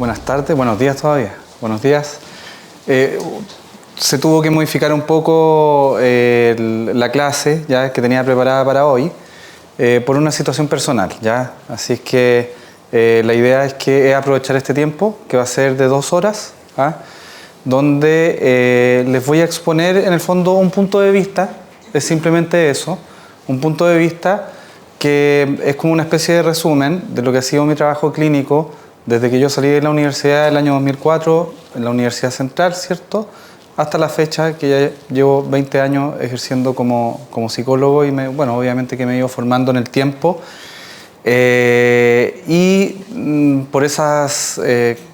Buenas tardes, buenos días todavía. Buenos días. Se tuvo que modificar un poco la clase ya que tenía preparada para hoy por una situación personal, ¿ya? Así es que la idea es aprovechar este tiempo, que va a ser de 2 horas, ¿ah? Donde les voy a exponer en el fondo un punto de vista, es simplemente eso, un punto de vista que es como una especie de resumen de lo que ha sido mi trabajo clínico desde que yo salí de la universidad el año 2004, en la Universidad Central, ¿cierto?, hasta la fecha que ya llevo 20 años ejerciendo como psicólogo y bueno, obviamente que me he ido formando en el tiempo. Por esas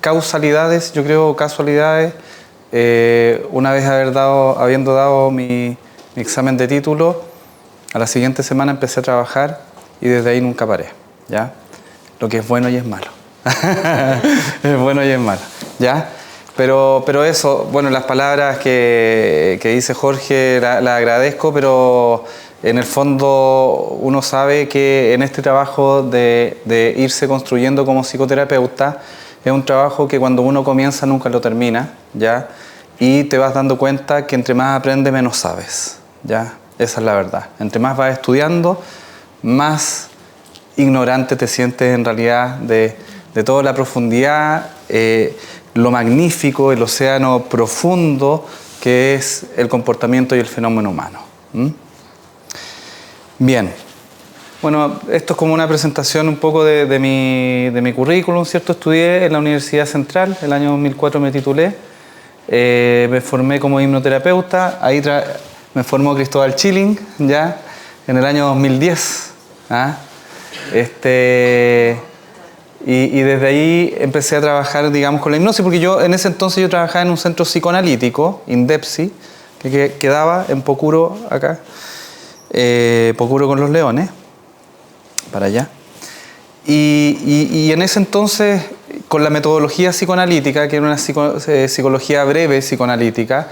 causalidades, yo creo casualidades, una vez habiendo dado mi examen de título, a la siguiente semana empecé a trabajar y desde ahí nunca paré, ¿ya? Lo que es bueno y es malo. Es bueno y es malo, ¿ya? Pero eso, bueno, las palabras que dice Jorge las agradezco, pero en el fondo uno sabe que en este trabajo de irse construyendo como psicoterapeuta es un trabajo que cuando uno comienza nunca lo termina, ¿ya? Y te vas dando cuenta que entre más aprendes menos sabes, ¿ya? Esa es la verdad. Entre más vas estudiando, más ignorante te sientes en realidad de toda la profundidad, lo magnífico, el océano profundo que es el comportamiento y el fenómeno humano. Bien, bueno, esto es como una presentación un poco de mi currículum, ¿cierto? Estudié en la Universidad Central, el año 2004 me titulé, me formé como hipnoterapeuta, ahí me formó Cristóbal Chilling, ya, en el año 2010, ¿ah? Y desde ahí empecé a trabajar, digamos, con la hipnosis, porque en ese entonces yo trabajaba en un centro psicoanalítico, INDEPSI, que quedaba en Pocuro, acá, Pocuro con los Leones, para allá. Y en ese entonces, con la metodología psicoanalítica, que era una psicología breve psicoanalítica,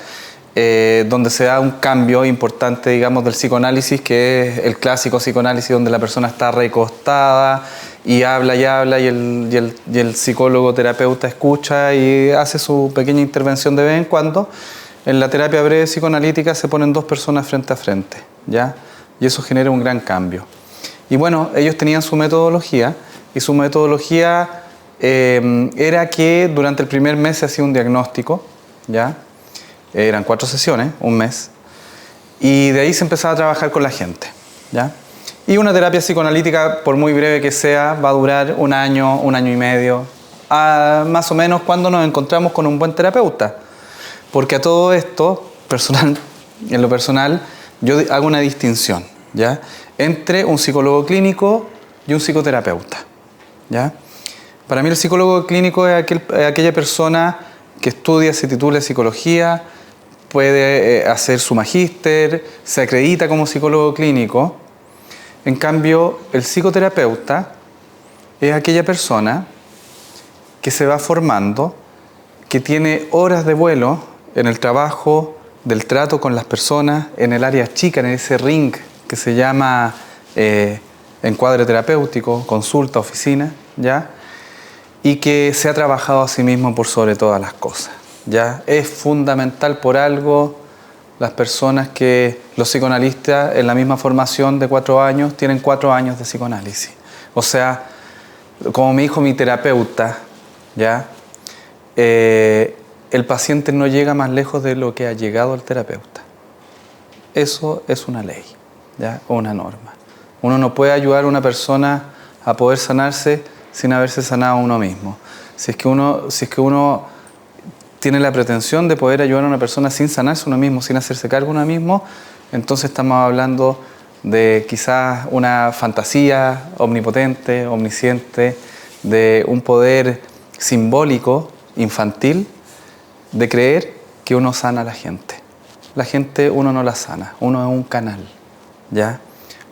donde se da un cambio importante, digamos, del psicoanálisis, que es el clásico psicoanálisis donde la persona está recostada y habla y habla y el psicólogo terapeuta escucha y hace su pequeña intervención de vez en cuando. En la terapia breve psicoanalítica se ponen 2 personas frente a frente, ¿ya? Y eso genera un gran cambio. Y bueno, ellos tenían su metodología y su metodología era que durante el primer mes se hacía un diagnóstico, ¿ya? Eran 4 sesiones, un mes, y de ahí se empezaba a trabajar con la gente, ¿ya? Y una terapia psicoanalítica, por muy breve que sea, va a durar un año y medio, más o menos cuando nos encontramos con un buen terapeuta. Porque a todo esto, en lo personal, yo hago una distinción, ¿ya? Entre un psicólogo clínico y un psicoterapeuta, ¿ya? Para mí el psicólogo clínico es aquella persona que estudia, se titula psicología, puede hacer su magíster, se acredita como psicólogo clínico. En cambio, el psicoterapeuta es aquella persona que se va formando, que tiene horas de vuelo en el trabajo, del trato con las personas, en el área chica, en ese ring que se llama encuadre terapéutico, consulta, oficina, ¿ya? Y que se ha trabajado a sí mismo por sobre todas las cosas, ¿ya? Es fundamental por algo las personas los psicoanalistas en la misma formación de 4 años tienen 4 años de psicoanálisis. O sea, como me dijo mi terapeuta, ¿ya? El paciente no llega más lejos de lo que ha llegado el terapeuta. Eso es una ley, ¿ya? O una norma. Uno no puede ayudar a una persona a poder sanarse sin haberse sanado a uno mismo. Si es que uno tiene la pretensión de poder ayudar a una persona sin sanarse a uno mismo, sin hacerse cargo a uno mismo, entonces estamos hablando de quizás una fantasía omnipotente, omnisciente, de un poder simbólico, infantil, de creer que uno sana a la gente. La gente uno no la sana, uno es un canal, ¿ya?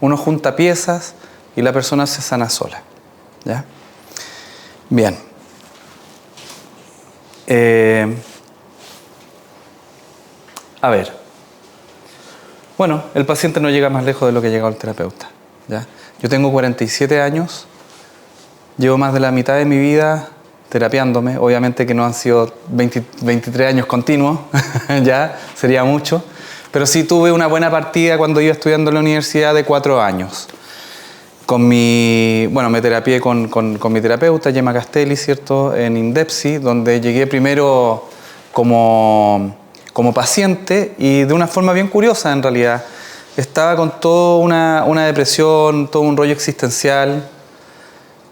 Uno junta piezas y la persona se sana sola, ¿ya? Bien. A ver. Bueno, el paciente no llega más lejos de lo que ha llegado el terapeuta, ¿ya? Yo tengo 47 años, llevo más de la mitad de mi vida terapiándome. Obviamente que no han sido 23 años continuos, ya sería mucho. Pero sí tuve una buena partida cuando iba estudiando en la universidad de 4 años. Me terapié con mi terapeuta, Gemma Castelli, ¿cierto? En Indepsi, donde llegué primero como paciente y de una forma bien curiosa en realidad. Estaba con toda una depresión, todo un rollo existencial.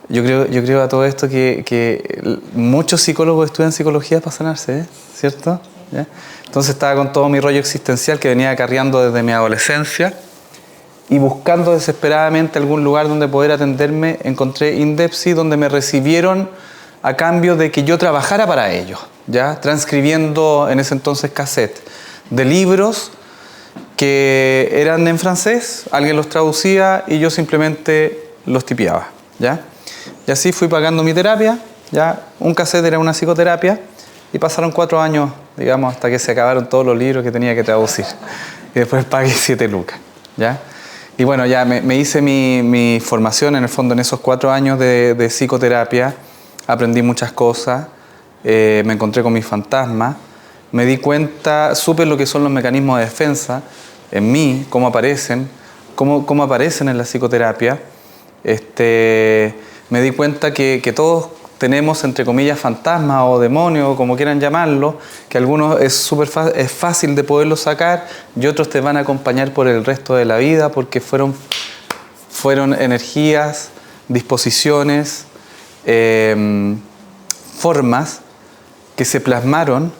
Yo creo a todo esto que muchos psicólogos estudian psicología para sanarse, ¿cierto? ¿Ya? Entonces estaba con todo mi rollo existencial que venía acarreando desde mi adolescencia y buscando desesperadamente algún lugar donde poder atenderme. Encontré Indepsi, donde me recibieron a cambio de que yo trabajara para ellos, ¿ya? Transcribiendo en ese entonces cassette de libros que eran en francés, alguien los traducía y yo simplemente los tipeaba, ¿ya? Y así fui pagando mi terapia, ¿ya? Un cassette era una psicoterapia y pasaron 4 años, digamos, hasta que se acabaron todos los libros que tenía que traducir. Y después pagué 7 lucas, ¿ya? Y bueno, ya me hice mi formación en el fondo en esos 4 años de psicoterapia. Aprendí muchas cosas, me encontré con mis fantasmas, me di cuenta, supe lo que son los mecanismos de defensa en mí, cómo aparecen en la psicoterapia. Me di cuenta que todos tenemos, entre comillas, fantasmas o demonios, como quieran llamarlo, que algunos es fácil de poderlos sacar y otros te van a acompañar por el resto de la vida porque fueron energías, disposiciones, formas que se plasmaron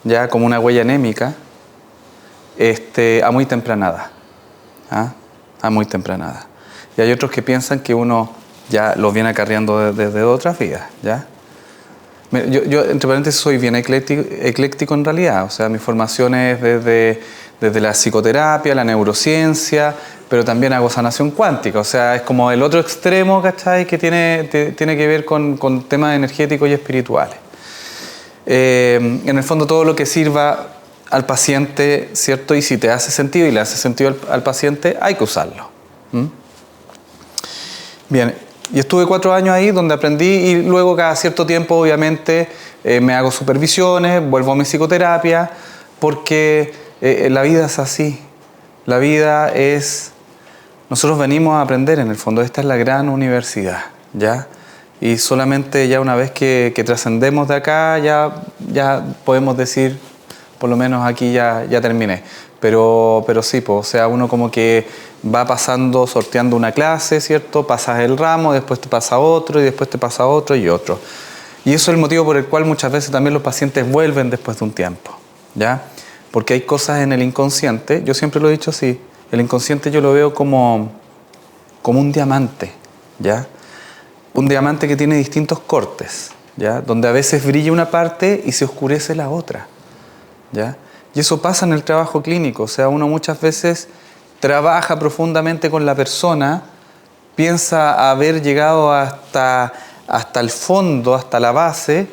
ya como una huella anémica a muy temprana edad, ¿ah? A muy temprana edad. Y hay otros que piensan que uno ya los viene acarreando desde otras vidas, ¿ya? Yo entre paréntesis, soy bien ecléctico en realidad. O sea, mi formación es desde la psicoterapia, la neurociencia, pero también hago sanación cuántica. O sea, es como el otro extremo, ¿cachai? Que tiene que ver con temas energéticos y espirituales. En el fondo, todo lo que sirva al paciente, ¿cierto? Y si te hace sentido y le hace sentido al paciente, hay que usarlo. Bien, y estuve 4 años ahí donde aprendí y luego cada cierto tiempo obviamente me hago supervisiones, vuelvo a mi psicoterapia, porque la vida es así. La vida es... Nosotros venimos a aprender en el fondo, esta es la gran universidad, ¿ya? Y solamente ya una vez que trascendemos de acá, ya podemos decir, por lo menos aquí ya terminé. Pero sí, pues, o sea, uno como que va pasando, sorteando una clase, ¿cierto? Pasas el ramo, después te pasa otro, y después te pasa otro y otro. Y eso es el motivo por el cual muchas veces también los pacientes vuelven después de un tiempo, ¿ya? Porque hay cosas en el inconsciente, yo siempre lo he dicho así, el inconsciente yo lo veo como un diamante, ¿ya? Un diamante que tiene distintos cortes, ¿ya? Donde a veces brilla una parte y se oscurece la otra, ¿ya? Y eso pasa en el trabajo clínico. O sea, uno muchas veces trabaja profundamente con la persona, piensa haber llegado hasta el fondo, hasta la base,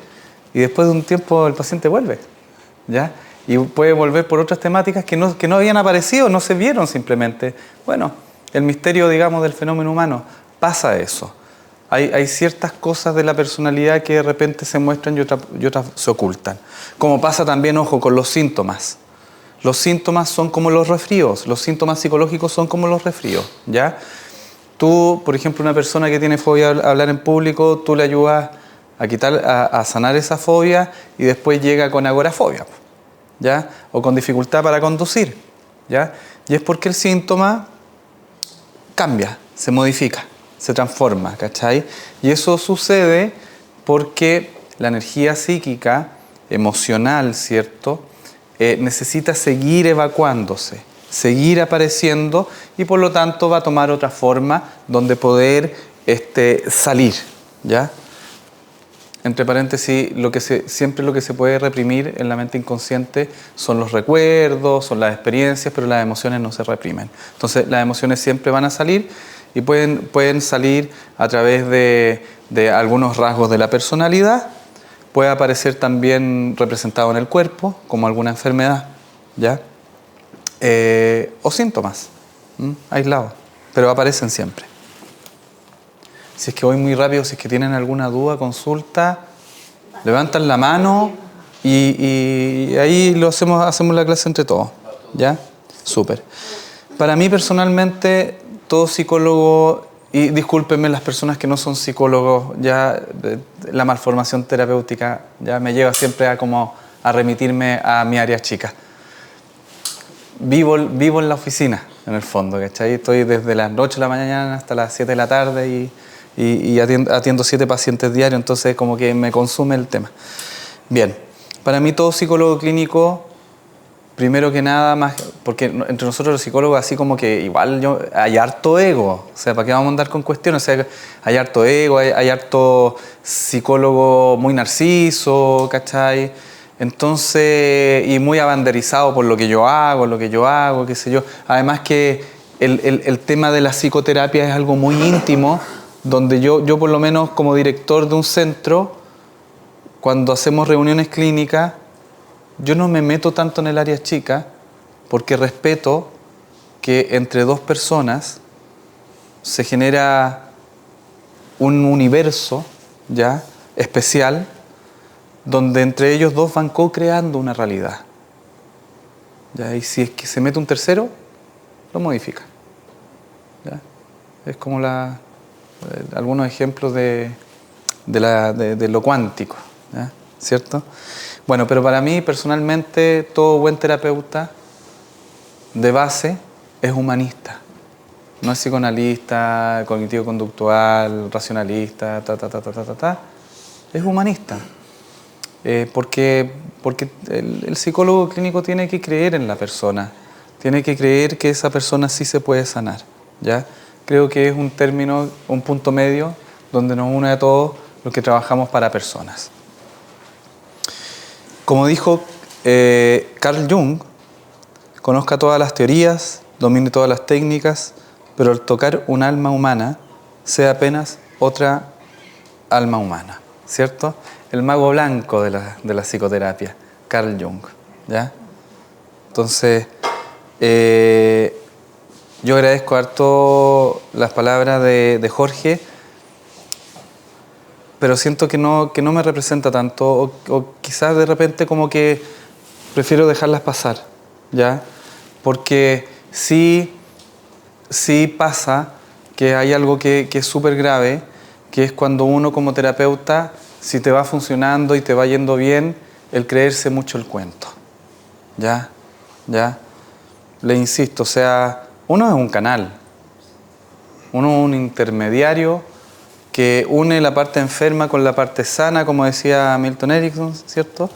y después de un tiempo el paciente vuelve, ¿ya? Y puede volver por otras temáticas que no habían aparecido, no se vieron simplemente. Bueno, el misterio, digamos, del fenómeno humano, pasa eso. Hay ciertas cosas de la personalidad que de repente se muestran y otras se ocultan. Como pasa también, ojo, con los síntomas. Los síntomas son como los resfríos. Los síntomas psicológicos son como los resfríos, ¿ya? Tú, por ejemplo, una persona que tiene fobia a hablar en público, tú le ayudas a sanar esa fobia y después llega con agorafobia, ¿ya? O con dificultad para conducir, ¿ya? Y es porque el síntoma cambia, se modifica, se transforma, ¿cachai? Y eso sucede porque la energía psíquica, emocional, ¿cierto? Necesita seguir evacuándose, seguir apareciendo y por lo tanto va a tomar otra forma donde poder salir, ¿ya? Entre paréntesis, siempre lo que se puede reprimir en la mente inconsciente son los recuerdos, son las experiencias, pero las emociones no se reprimen. Entonces las emociones siempre van a salir y pueden salir a través de algunos rasgos de la personalidad. Puede aparecer también representado en el cuerpo, como alguna enfermedad, ¿ya? O síntomas, aislados, pero aparecen siempre. Si es que voy muy rápido, si es que tienen alguna duda, consulta, levantan la mano y ahí hacemos la clase entre todos. ¿Ya? Súper. Para mí personalmente, todo psicólogo, y discúlpenme las personas que no son psicólogos, ya la malformación terapéutica ya me lleva siempre a remitirme a mi área chica. Vivo en la oficina, en el fondo, ¿cachai? Estoy desde las 8 de la mañana hasta las 7 de la tarde y atiendo 7 pacientes diarios, entonces como que me consume el tema. Bien, para mí todo psicólogo clínico, primero que nada, más porque entre nosotros los psicólogos así como que igual hay harto ego, o sea, ¿para qué vamos a andar con cuestiones? O sea, hay harto ego, hay harto psicólogo muy narciso, ¿cachai? Entonces, y muy abanderizado por lo que yo hago, qué sé yo. Además que el tema de la psicoterapia es algo muy íntimo, donde yo por lo menos como director de un centro, cuando hacemos reuniones clínicas, yo no me meto tanto en el área chica porque respeto que entre dos personas se genera un universo ya especial donde entre ellos dos van co-creando una realidad. ¿Ya? Y si es que se mete un tercero, lo modifica. ¿Ya? Es como algunos ejemplos de lo cuántico, ¿ya? ¿Cierto? Bueno, pero para mí personalmente todo buen terapeuta de base es humanista. No es psicoanalista, cognitivo-conductual, racionalista, Es humanista. Porque el psicólogo clínico tiene que creer en la persona, tiene que creer que esa persona sí se puede sanar, ¿ya? Creo que es un término, un punto medio donde nos une a todos los que trabajamos para personas. Como dijo Carl Jung, conozca todas las teorías, domine todas las técnicas, pero al tocar un alma humana, sea apenas otra alma humana, ¿cierto? El mago blanco de la psicoterapia, Carl Jung, ¿ya? Entonces, yo agradezco harto las palabras de Jorge, pero siento que no me representa tanto, o quizás de repente como que prefiero dejarlas pasar, ¿ya? Porque sí pasa que hay algo que es súper grave, que es cuando uno como terapeuta, si te va funcionando y te va yendo bien, el creerse mucho el cuento, ¿ya? Le insisto, o sea, uno es un canal, uno es un intermediario que une la parte enferma con la parte sana, como decía Milton Erickson, ¿cierto?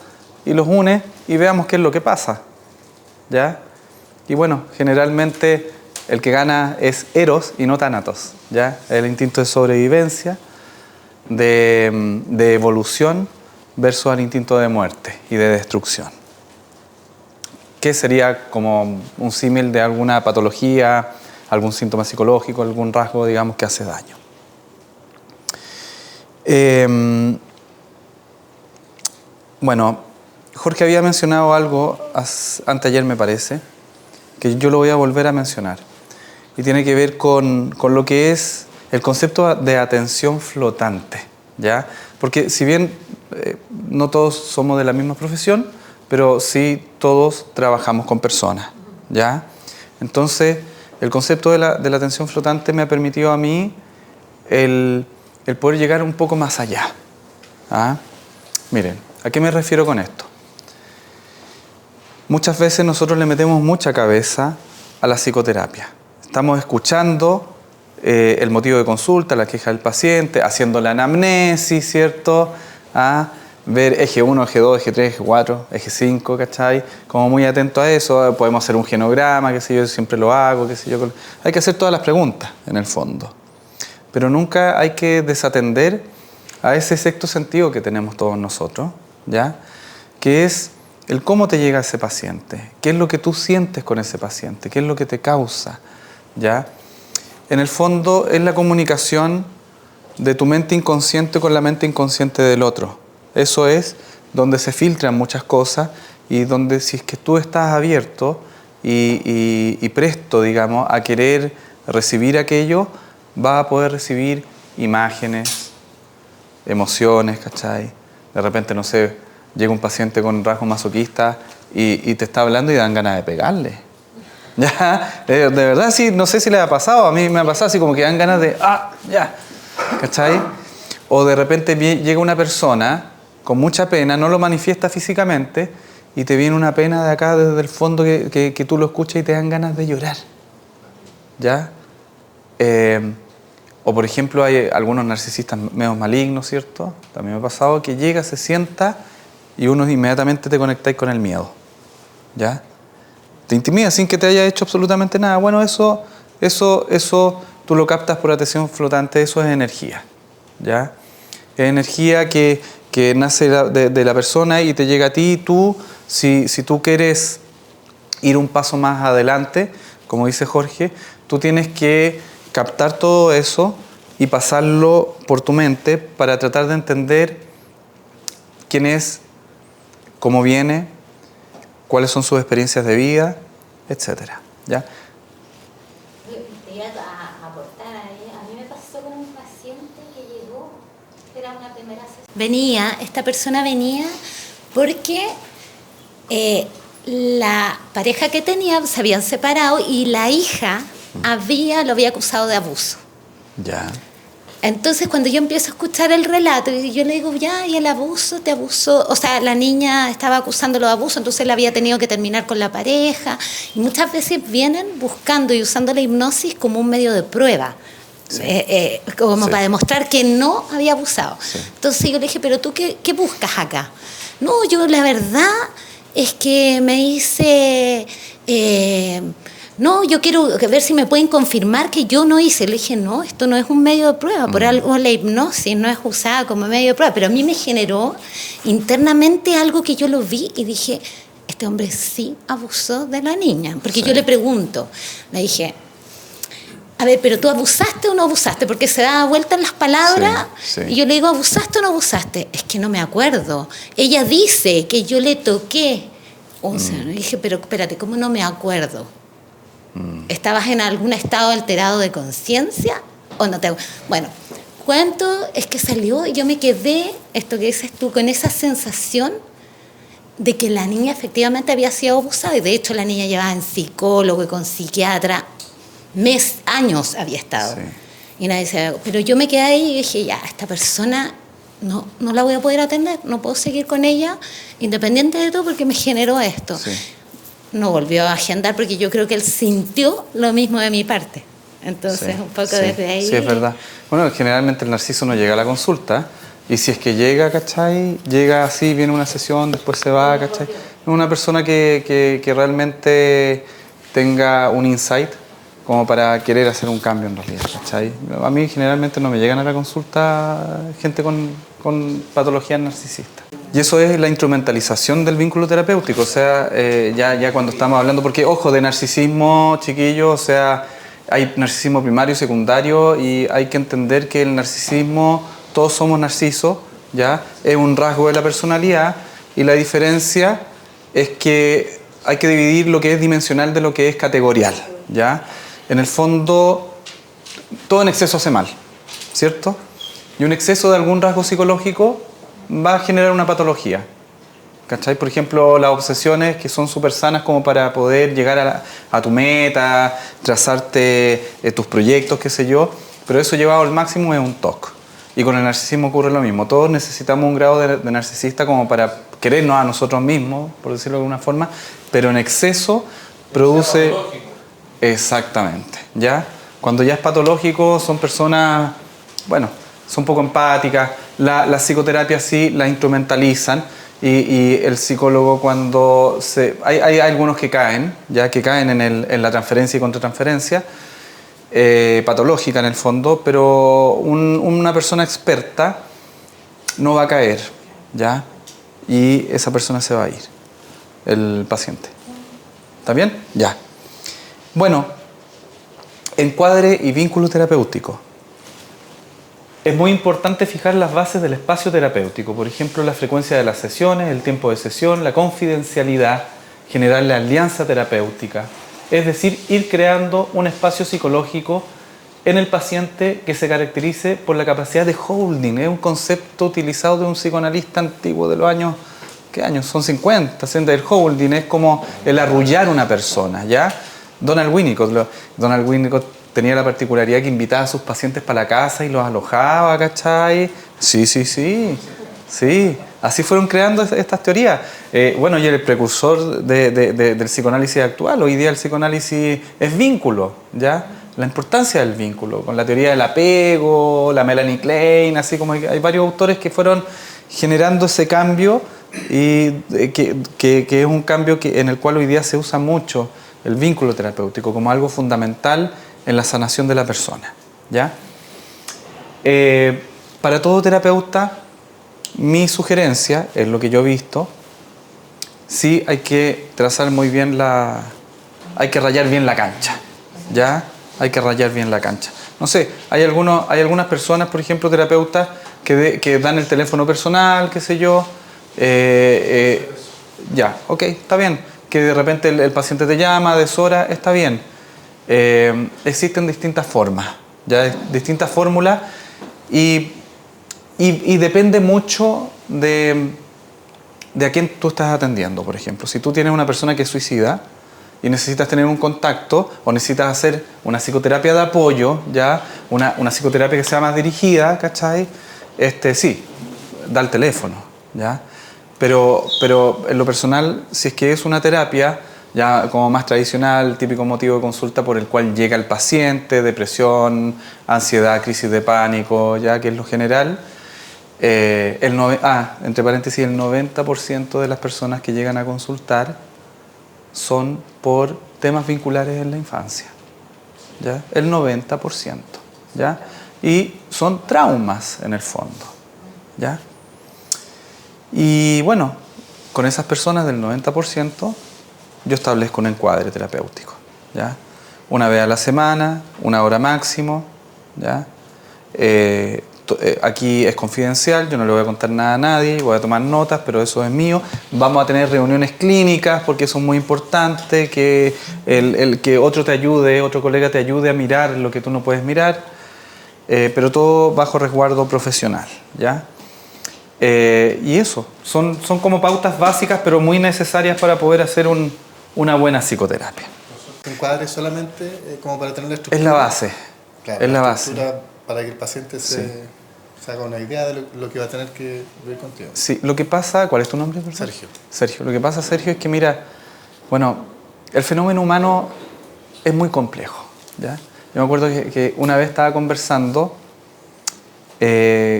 Y los une y veamos qué es lo que pasa, ¿ya? Y bueno, generalmente el que gana es Eros y no Tánatos, ¿ya? El instinto de sobrevivencia, de evolución versus el instinto de muerte y de destrucción. Que sería como un símil de alguna patología, algún síntoma psicológico, algún rasgo, digamos, que hace daño. Bueno, Jorge había mencionado algo anteayer, me parece, que yo lo voy a volver a mencionar. Y tiene que ver con lo que es el concepto de atención flotante, ¿ya? Porque si bien no todos somos de la misma profesión, pero sí todos trabajamos con personas, ¿ya? Entonces, el concepto de la atención flotante me ha permitido a mí el poder llegar un poco más allá. ¿Ah? Miren, ¿a qué me refiero con esto? Muchas veces nosotros le metemos mucha cabeza a la psicoterapia. Estamos escuchando el motivo de consulta, la queja del paciente, haciendo la anamnesis, ¿cierto? Ver eje 1, eje 2, eje 3, eje 4, eje 5, ¿cachai? Como muy atento a eso. Podemos hacer un genograma, qué sé yo, siempre lo hago, qué sé yo. Hay que hacer todas las preguntas, en el fondo. Pero nunca hay que desatender a ese sexto sentido que tenemos todos nosotros, ¿ya? Que es el cómo te llega ese paciente, qué es lo que tú sientes con ese paciente, qué es lo que te causa, ¿ya? En el fondo es la comunicación de tu mente inconsciente con la mente inconsciente del otro. Eso es donde se filtran muchas cosas y donde si es que tú estás abierto y presto, digamos, a querer recibir aquello, vas a poder recibir imágenes, emociones, ¿cachai? De repente, no sé, llega un paciente con rasgos masoquistas y te está hablando y dan ganas de pegarle. Ya, de verdad, sí, no sé si le ha pasado, a mí me ha pasado así como que dan ganas de, ya, ¿cachai? O de repente llega una persona con mucha pena, no lo manifiesta físicamente y te viene una pena de acá desde el fondo que tú lo escuchas y te dan ganas de llorar, ¿ya? O por ejemplo hay algunos narcisistas medio malignos, ¿cierto? También me ha pasado que llega, se sienta y uno inmediatamente te conectáis con el miedo, ¿ya? Te intimida sin que te haya hecho absolutamente nada. Bueno, eso tú lo captas por atención flotante, eso es energía, ¿ya? Es energía que nace de la persona y te llega a ti. Y tú, si tú quieres ir un paso más adelante, como dice Jorge, tú tienes que captar todo eso y pasarlo por tu mente para tratar de entender quién es, cómo viene, cuáles son sus experiencias de vida, etcétera, ¿ya? Te iba a aportar ahí. A mí me pasó con un paciente que llegó, era una primera sesión. Esta persona venía porque la pareja que tenía se habían separado y la hija lo había acusado de abuso. Ya. Entonces, cuando yo empiezo a escuchar el relato, yo le digo, ya, y el abuso, te abusó. O sea, la niña estaba acusándolo de abuso, entonces él había tenido que terminar con la pareja. Y muchas veces vienen buscando y usando la hipnosis como un medio de prueba. Sí. Como para demostrar que no había abusado. Sí. Entonces yo le dije, pero tú, ¿qué buscas acá? No, yo la verdad es que me hice... no, yo quiero ver si me pueden confirmar que yo no hice. Le dije, no, esto no es un medio de prueba. Por algo la hipnosis no es usada como medio de prueba. Pero a mí me generó internamente algo que yo lo vi y dije, este hombre sí abusó de la niña. Porque yo le pregunto, le dije, a ver, pero ¿tú abusaste o no abusaste? Porque se da vuelta en las palabras. Sí. Y yo le digo, ¿abusaste o no abusaste? Es que no me acuerdo. Ella dice que yo le toqué. O sea, le dije, pero espérate, ¿cómo no me acuerdo? ¿Estabas en algún estado alterado de conciencia o no te...? Bueno, cuento es que salió y yo me quedé, esto que dices tú, con esa sensación de que la niña efectivamente había sido abusada. Y de hecho la niña llevaba en psicólogo y con psiquiatra, años había estado. Sí. Y nadie se... Pero yo me quedé ahí y dije, ya, esta persona no la voy a poder atender, no puedo seguir con ella, independiente de todo, porque me generó esto. Sí. No volvió a agendar porque yo creo que él sintió lo mismo de mi parte. Entonces, sí, un poco desde ahí... Sí, es verdad. Bueno, generalmente el narciso no llega a la consulta y si es que llega, ¿cachai? Llega así, viene una sesión, después se va, ¿cachai? Es una persona que realmente tenga un insight como para querer hacer un cambio en realidad, ¿cachai? A mí generalmente no me llegan a la consulta gente con patologías narcisistas. Y eso es la instrumentalización del vínculo terapéutico, o sea, ya cuando estamos hablando, porque ojo, de narcisismo, chiquillos, o sea, hay narcisismo primario y secundario y hay que entender que el narcisismo, todos somos narcisos, ¿ya? Es un rasgo de la personalidad y la diferencia es que hay que dividir lo que es dimensional de lo que es categorial, ¿ya? En el fondo, todo en exceso hace mal, ¿cierto? Y un exceso de algún rasgo psicológico va a generar una patología, ¿cachai? Por ejemplo, las obsesiones que son súper sanas como para poder llegar a tu meta, trazarte tus proyectos, qué sé yo, pero eso llevado al máximo es un TOC. Y con el narcisismo ocurre lo mismo. Todos necesitamos un grado de narcisista como para querernos a nosotros mismos, por decirlo de alguna forma, pero en exceso produce... Exactamente, ¿ya? Cuando ya es patológico son personas, bueno, son poco empáticas, la psicoterapia sí la instrumentalizan y el psicólogo cuando hay algunos que caen, ya que caen en la transferencia y contratransferencia, patológica en el fondo, pero una persona experta no va a caer, ¿ya? Y esa persona se va a ir, el paciente. ¿Está bien? Ya. Bueno, encuadre y vínculo terapéutico. Es muy importante fijar las bases del espacio terapéutico, por ejemplo, la frecuencia de las sesiones, el tiempo de sesión, la confidencialidad, generar la alianza terapéutica, es decir, ir creando un espacio psicológico en el paciente que se caracterice por la capacidad de holding. Es un concepto utilizado de un psicoanalista antiguo de los años, ¿qué años? Son 50, 60. El holding es como el arrullar a una persona, ¿ya? Donald Winnicott tenía la particularidad que invitaba a sus pacientes para la casa y los alojaba, ¿cachai? Sí, así fueron creando estas teorías. Bueno, y el precursor del psicoanálisis actual, hoy día el psicoanálisis es vínculo, ¿ya? La importancia del vínculo, con la teoría del apego, la Melanie Klein, así como hay varios autores que fueron generando ese cambio y que es un cambio en el cual hoy día se usa mucho el vínculo terapéutico como algo fundamental en la sanación de la persona, ¿ya? Para todo terapeuta, mi sugerencia, es lo que yo he visto, sí hay que trazar muy bien hay que rayar bien la cancha, ¿ya? Hay que rayar bien la cancha. No sé, hay algunas personas, por ejemplo, terapeutas, que dan el teléfono personal, qué sé yo, ya, ok, está bien, que de repente el paciente te llama, deshora, está bien. Existen distintas formas, ya, distintas fórmulas y depende mucho de a quién tú estás atendiendo, por ejemplo. Si tú tienes una persona que es suicida y necesitas tener un contacto o necesitas hacer una psicoterapia de apoyo, ya, una psicoterapia que sea más dirigida, ¿cachai? Sí, da el teléfono, ¿ya? Pero en lo personal, si es que es una terapia ya como más tradicional, típico motivo de consulta por el cual llega el paciente, depresión, ansiedad, crisis de pánico, ya que es lo general, entre paréntesis, el 90% de las personas que llegan a consultar son por temas vinculares en la infancia, ¿ya? El 90%, ¿ya? Y son traumas en el fondo, ¿ya? Y bueno, con esas personas del 90%, yo establezco un encuadre terapéutico, ¿ya? Una vez a la semana, 1 hora máximo, ¿ya? Aquí es confidencial, yo no le voy a contar nada a nadie, voy a tomar notas, pero eso es mío. Vamos a tener reuniones clínicas porque eso es muy importante, que que otro te ayude, otro colega te ayude a mirar lo que tú no puedes mirar, pero todo bajo resguardo profesional, ¿ya? Y eso, son como pautas básicas, pero muy necesarias para poder hacer una buena psicoterapia. ¿El encuadre solamente como para tener la estructura? Es la base, claro, es la base. base. Para que el paciente se haga una idea de lo que va a tener que ver contigo. Sí, lo que pasa, ¿cuál es tu nombre? Sergio. Sergio, lo que pasa, Sergio, es que mira, bueno, el fenómeno humano es muy complejo, ¿ya? Yo me acuerdo que una vez estaba conversando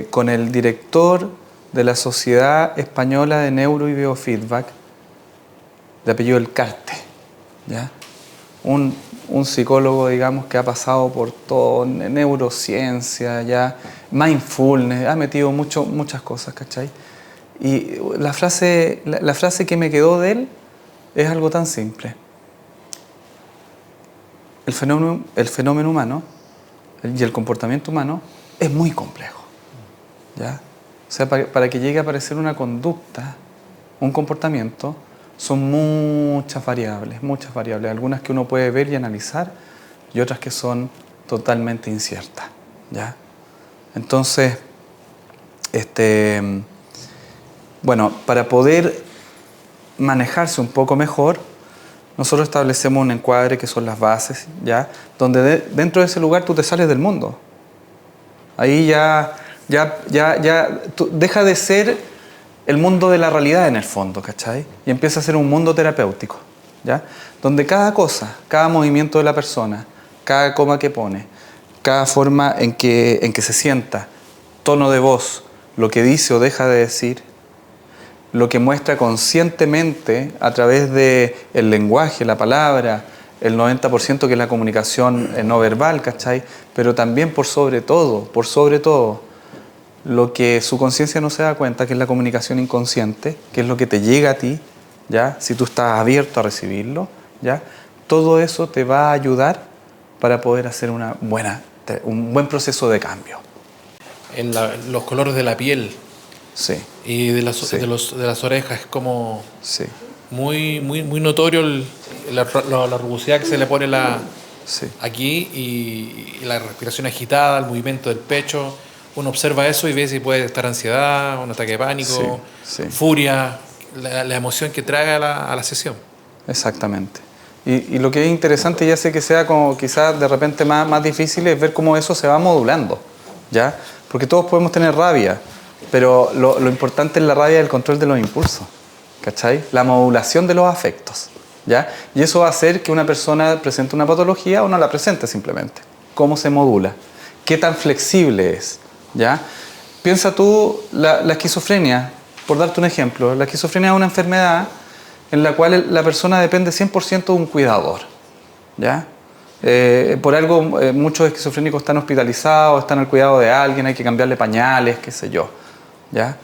con el director de la Sociedad Española de Neuro y Biofeedback, de apellido El Carte, ¿ya? Un psicólogo, digamos, que ha pasado por todo, neurociencia, ya, mindfulness, ha metido muchas cosas, ¿cachai? Y la frase que me quedó de él es algo tan simple. El fenómeno humano y el comportamiento humano es muy complejo, ¿ya? O sea, para que llegue a aparecer una conducta, un comportamiento, son muchas variables, algunas que uno puede ver y analizar y otras que son totalmente inciertas, ¿ya? Entonces, bueno, para poder manejarse un poco mejor, nosotros establecemos un encuadre que son las bases, ¿ya? Donde dentro de ese lugar tú te sales del mundo. Ahí ya deja de ser el mundo de la realidad en el fondo, ¿cachai? Y empieza a ser un mundo terapéutico, ¿ya? Donde cada cosa, cada movimiento de la persona, cada coma que pone, cada forma en que se sienta, tono de voz, lo que dice o deja de decir, lo que muestra conscientemente a través del lenguaje, la palabra, el 90% que es la comunicación no verbal, ¿cachai? Pero también por sobre todo, lo que su conciencia no se da cuenta, que es la comunicación inconsciente, que es lo que te llega a ti, ¿ya? Si tú estás abierto a recibirlo, ¿ya? Todo eso te va a ayudar para poder hacer un buen proceso de cambio. En los colores de la piel, Sí. y de las orejas, es como muy notorio la rugosidad que se le pone Sí. aquí y la respiración agitada, el movimiento del pecho. Uno observa eso y ve si puede estar ansiedad, un ataque de pánico, Sí, sí. furia, la emoción que trae a la sesión. Exactamente. Y lo que es interesante, ya sé que sea como quizás de repente más difícil, es ver cómo eso se va modulando, ¿ya? Porque todos podemos tener rabia, pero lo importante es la rabia y el control de los impulsos, ¿cachai? La modulación de los afectos, ¿ya? Y eso va a hacer que una persona presente una patología o no la presente simplemente. ¿Cómo se modula? ¿Qué tan flexible es? ¿Ya? Piensa tú la esquizofrenia, por darte un ejemplo. La esquizofrenia es una enfermedad en la cual la persona depende 100% de un cuidador, ¿ya? Por algo muchos esquizofrénicos están hospitalizados, están al cuidado de alguien, hay que cambiarle pañales, qué sé yo, ¿ya?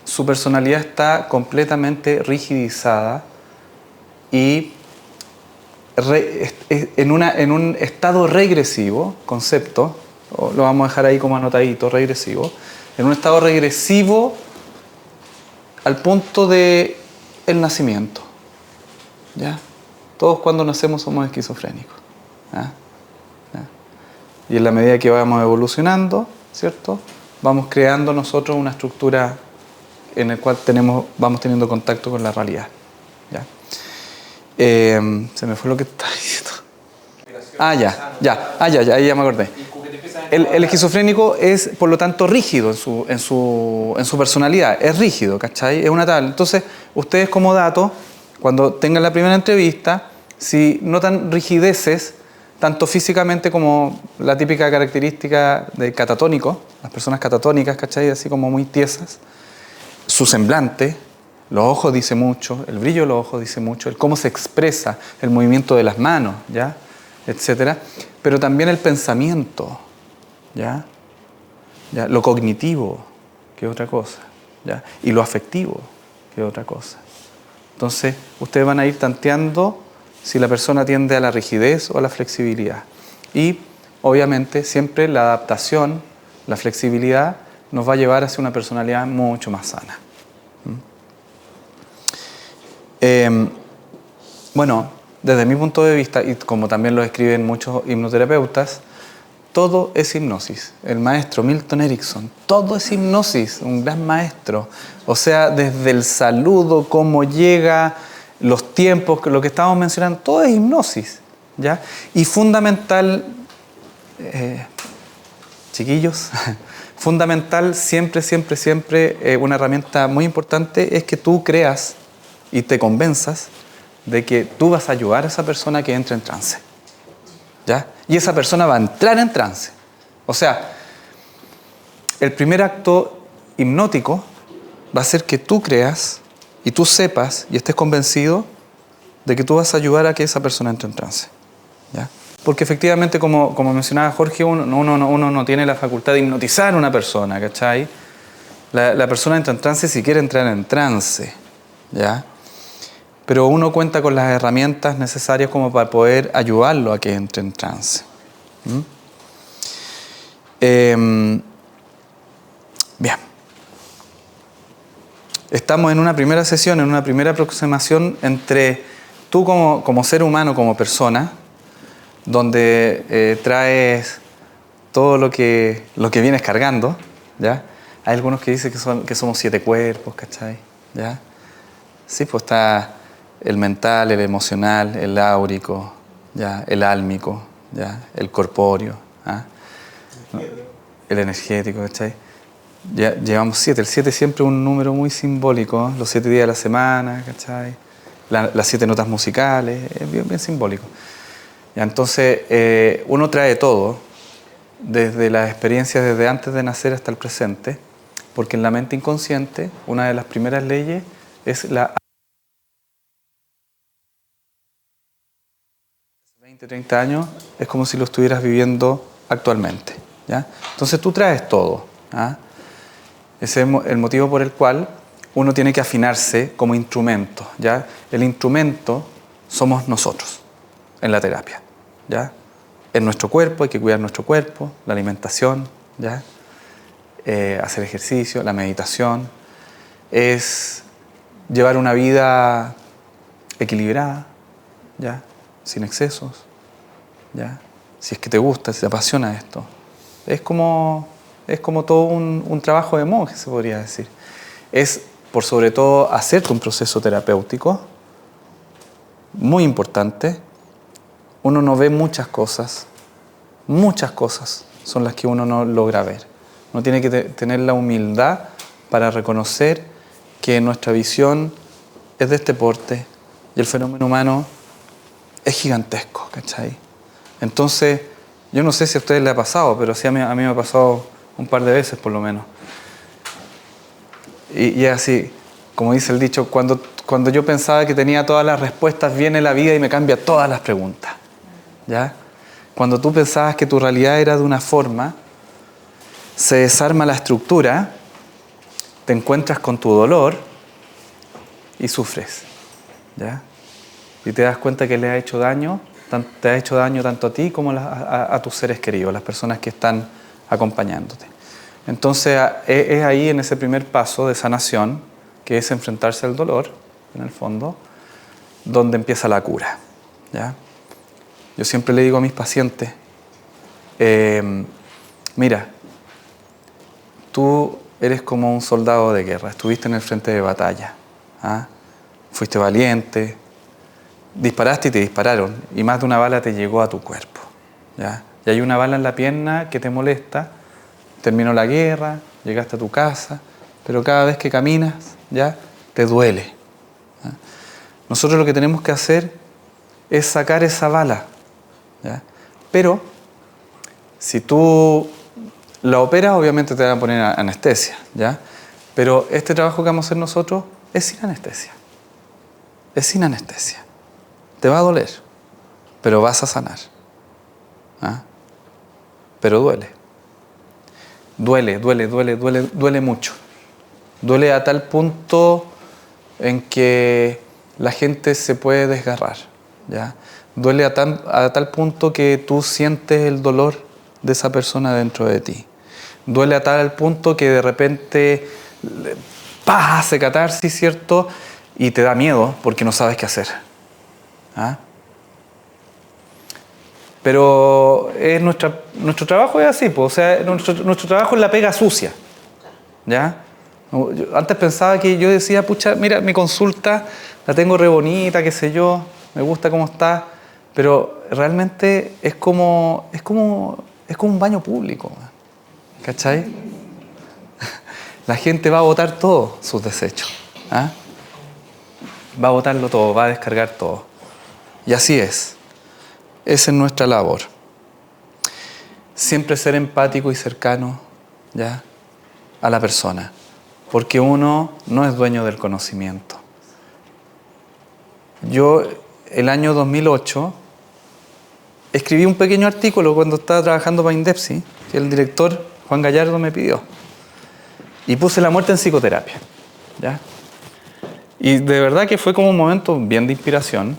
Su personalidad está completamente rigidizada y en un estado regresivo, concepto, lo vamos a dejar ahí como anotadito, regresivo, en un estado regresivo al punto de el nacimiento, ¿ya? Todos cuando nacemos somos esquizofrénicos, ¿ya? ¿Ya? Y en la medida que vamos evolucionando, ¿cierto? Vamos creando nosotros una estructura en la cual vamos teniendo contacto con la realidad, ¿ya? Se me fue lo que estaba diciendo. Ahí ya me acordé. El esquizofrénico es, por lo tanto, rígido en su personalidad. Es rígido, ¿cachai? Es una tal. Entonces, ustedes como dato, cuando tengan la primera entrevista, si notan rigideces, tanto físicamente como la típica característica de catatónico, las personas catatónicas, ¿cachai? Así como muy tiesas, su semblante, los ojos dice mucho, el brillo de los ojos dice mucho, el cómo se expresa, el movimiento de las manos, ¿ya? Etcétera. Pero también el pensamiento, ¿ya? ¿Ya? Lo cognitivo, que es otra cosa, ¿ya? Y lo afectivo, que es otra cosa. Entonces, ustedes van a ir tanteando si la persona tiende a la rigidez o a la flexibilidad. Y, obviamente, siempre la adaptación, la flexibilidad, nos va a llevar hacia una personalidad mucho más sana. Bueno, desde mi punto de vista, y como también lo escriben muchos hipnoterapeutas, todo es hipnosis. El maestro Milton Erickson, todo es hipnosis, un gran maestro. O sea, desde el saludo, cómo llega, los tiempos, lo que estábamos mencionando, todo es hipnosis, ¿ya? Y fundamental, chiquillos, fundamental siempre, una herramienta muy importante es que tú creas y te convenzas de que tú vas a ayudar a esa persona que entre en trance, ¿ya? Y esa persona va a entrar en trance. O sea, el primer acto hipnótico va a ser que tú creas y tú sepas y estés convencido de que tú vas a ayudar a que esa persona entre en trance, ¿ya? Porque efectivamente, como mencionaba Jorge, uno no tiene la facultad de hipnotizar a una persona, ¿cachai? La persona entra en trance si quiere entrar en trance, ¿ya? Pero uno cuenta con las herramientas necesarias como para poder ayudarlo a que entre en trance. Bien. Estamos en una primera sesión, en una primera aproximación entre tú como ser humano, como persona, donde traes todo lo que vienes cargando, ¿ya? Hay algunos que dicen que somos 7 cuerpos, ¿cachai? ¿Ya? Sí, pues está el mental, el emocional, el áurico, ¿ya? El álmico, ¿ya? El corpóreo, ¿ah? El energético, ¿cachai? Ya llevamos 7. El 7 es siempre un número muy simbólico, los 7 días de la semana, ¿cachai? Las 7 notas musicales, es bien simbólico. Ya, entonces, uno trae todo, desde las experiencias desde antes de nacer hasta el presente, porque en la mente inconsciente, una de las primeras leyes es la 20, 30 años, es como si lo estuvieras viviendo actualmente, ¿ya? Entonces tú traes todo, ¿ah? Ese es el motivo por el cual uno tiene que afinarse como instrumento, ¿ya? El instrumento somos nosotros en la terapia, ¿ya? En nuestro cuerpo hay que cuidar nuestro cuerpo, la alimentación, ¿ya? Hacer ejercicio, la meditación, es llevar una vida equilibrada, ¿ya? Sin excesos, ¿ya? Si es que te gusta, si te apasiona esto. Es como todo un trabajo de monje, se podría decir. Es, por sobre todo, hacerte un proceso terapéutico, muy importante. Uno no ve muchas cosas son las que uno no logra ver. Uno tiene que tener la humildad para reconocer que nuestra visión es de este porte y el fenómeno humano es gigantesco, ¿cachai? Entonces, yo no sé si a ustedes les ha pasado, pero sí a mí me ha pasado un par de veces por lo menos. Y es así, como dice el dicho, cuando yo pensaba que tenía todas las respuestas, viene la vida y me cambia todas las preguntas, ¿ya? Cuando tú pensabas que tu realidad era de una forma, se desarma la estructura, te encuentras con tu dolor y sufres, ¿ya? Y te das cuenta que le ha hecho daño, te ha hecho daño tanto a ti como a tus seres queridos, las personas que están acompañándote. Entonces es ahí, en ese primer paso de sanación, que es enfrentarse al dolor, en el fondo, donde empieza la cura, ¿ya? Yo siempre le digo a mis pacientes, mira, tú eres como un soldado de guerra, estuviste en el frente de batalla, ¿ah? Fuiste valiente, disparaste y te dispararon, y más de una bala te llegó a tu cuerpo, ¿ya? Y hay una bala en la pierna que te molesta, terminó la guerra, llegaste a tu casa, pero cada vez que caminas, ¿ya? Te duele, ¿ya? Nosotros lo que tenemos que hacer es sacar esa bala, ¿ya? Pero si tú la operas, obviamente te van a poner anestesia, ¿ya? Pero este trabajo que vamos a hacer nosotros es sin anestesia. Es sin anestesia. Te va a doler, pero vas a sanar, ¿ah? Pero duele. Duele mucho. Duele a tal punto en que la gente se puede desgarrar, ¿ya? Duele a tal punto que tú sientes el dolor de esa persona dentro de ti. Duele a tal punto que de repente hace catarsis, ¿cierto? Y te da miedo porque no sabes qué hacer, ¿ah? Pero nuestro trabajo es así, pues, o sea, nuestro trabajo es la pega sucia, ¿ya? Yo antes pensaba que yo decía, pucha, mira, mi consulta la tengo re bonita, qué sé yo, me gusta cómo está, pero realmente es como un baño público, ¿cachai? La gente va a botar todos sus desechos, ¿ah? Va a botarlo todo, va a descargar todo. Y así es. Esa es nuestra labor. Siempre ser empático y cercano, ¿ya? A la persona. Porque uno no es dueño del conocimiento. Yo, el año 2008, escribí un pequeño artículo cuando estaba trabajando para INDEPSI, que el director Juan Gallardo me pidió. Y puse la muerte en psicoterapia, ¿ya? Y de verdad que fue como un momento bien de inspiración.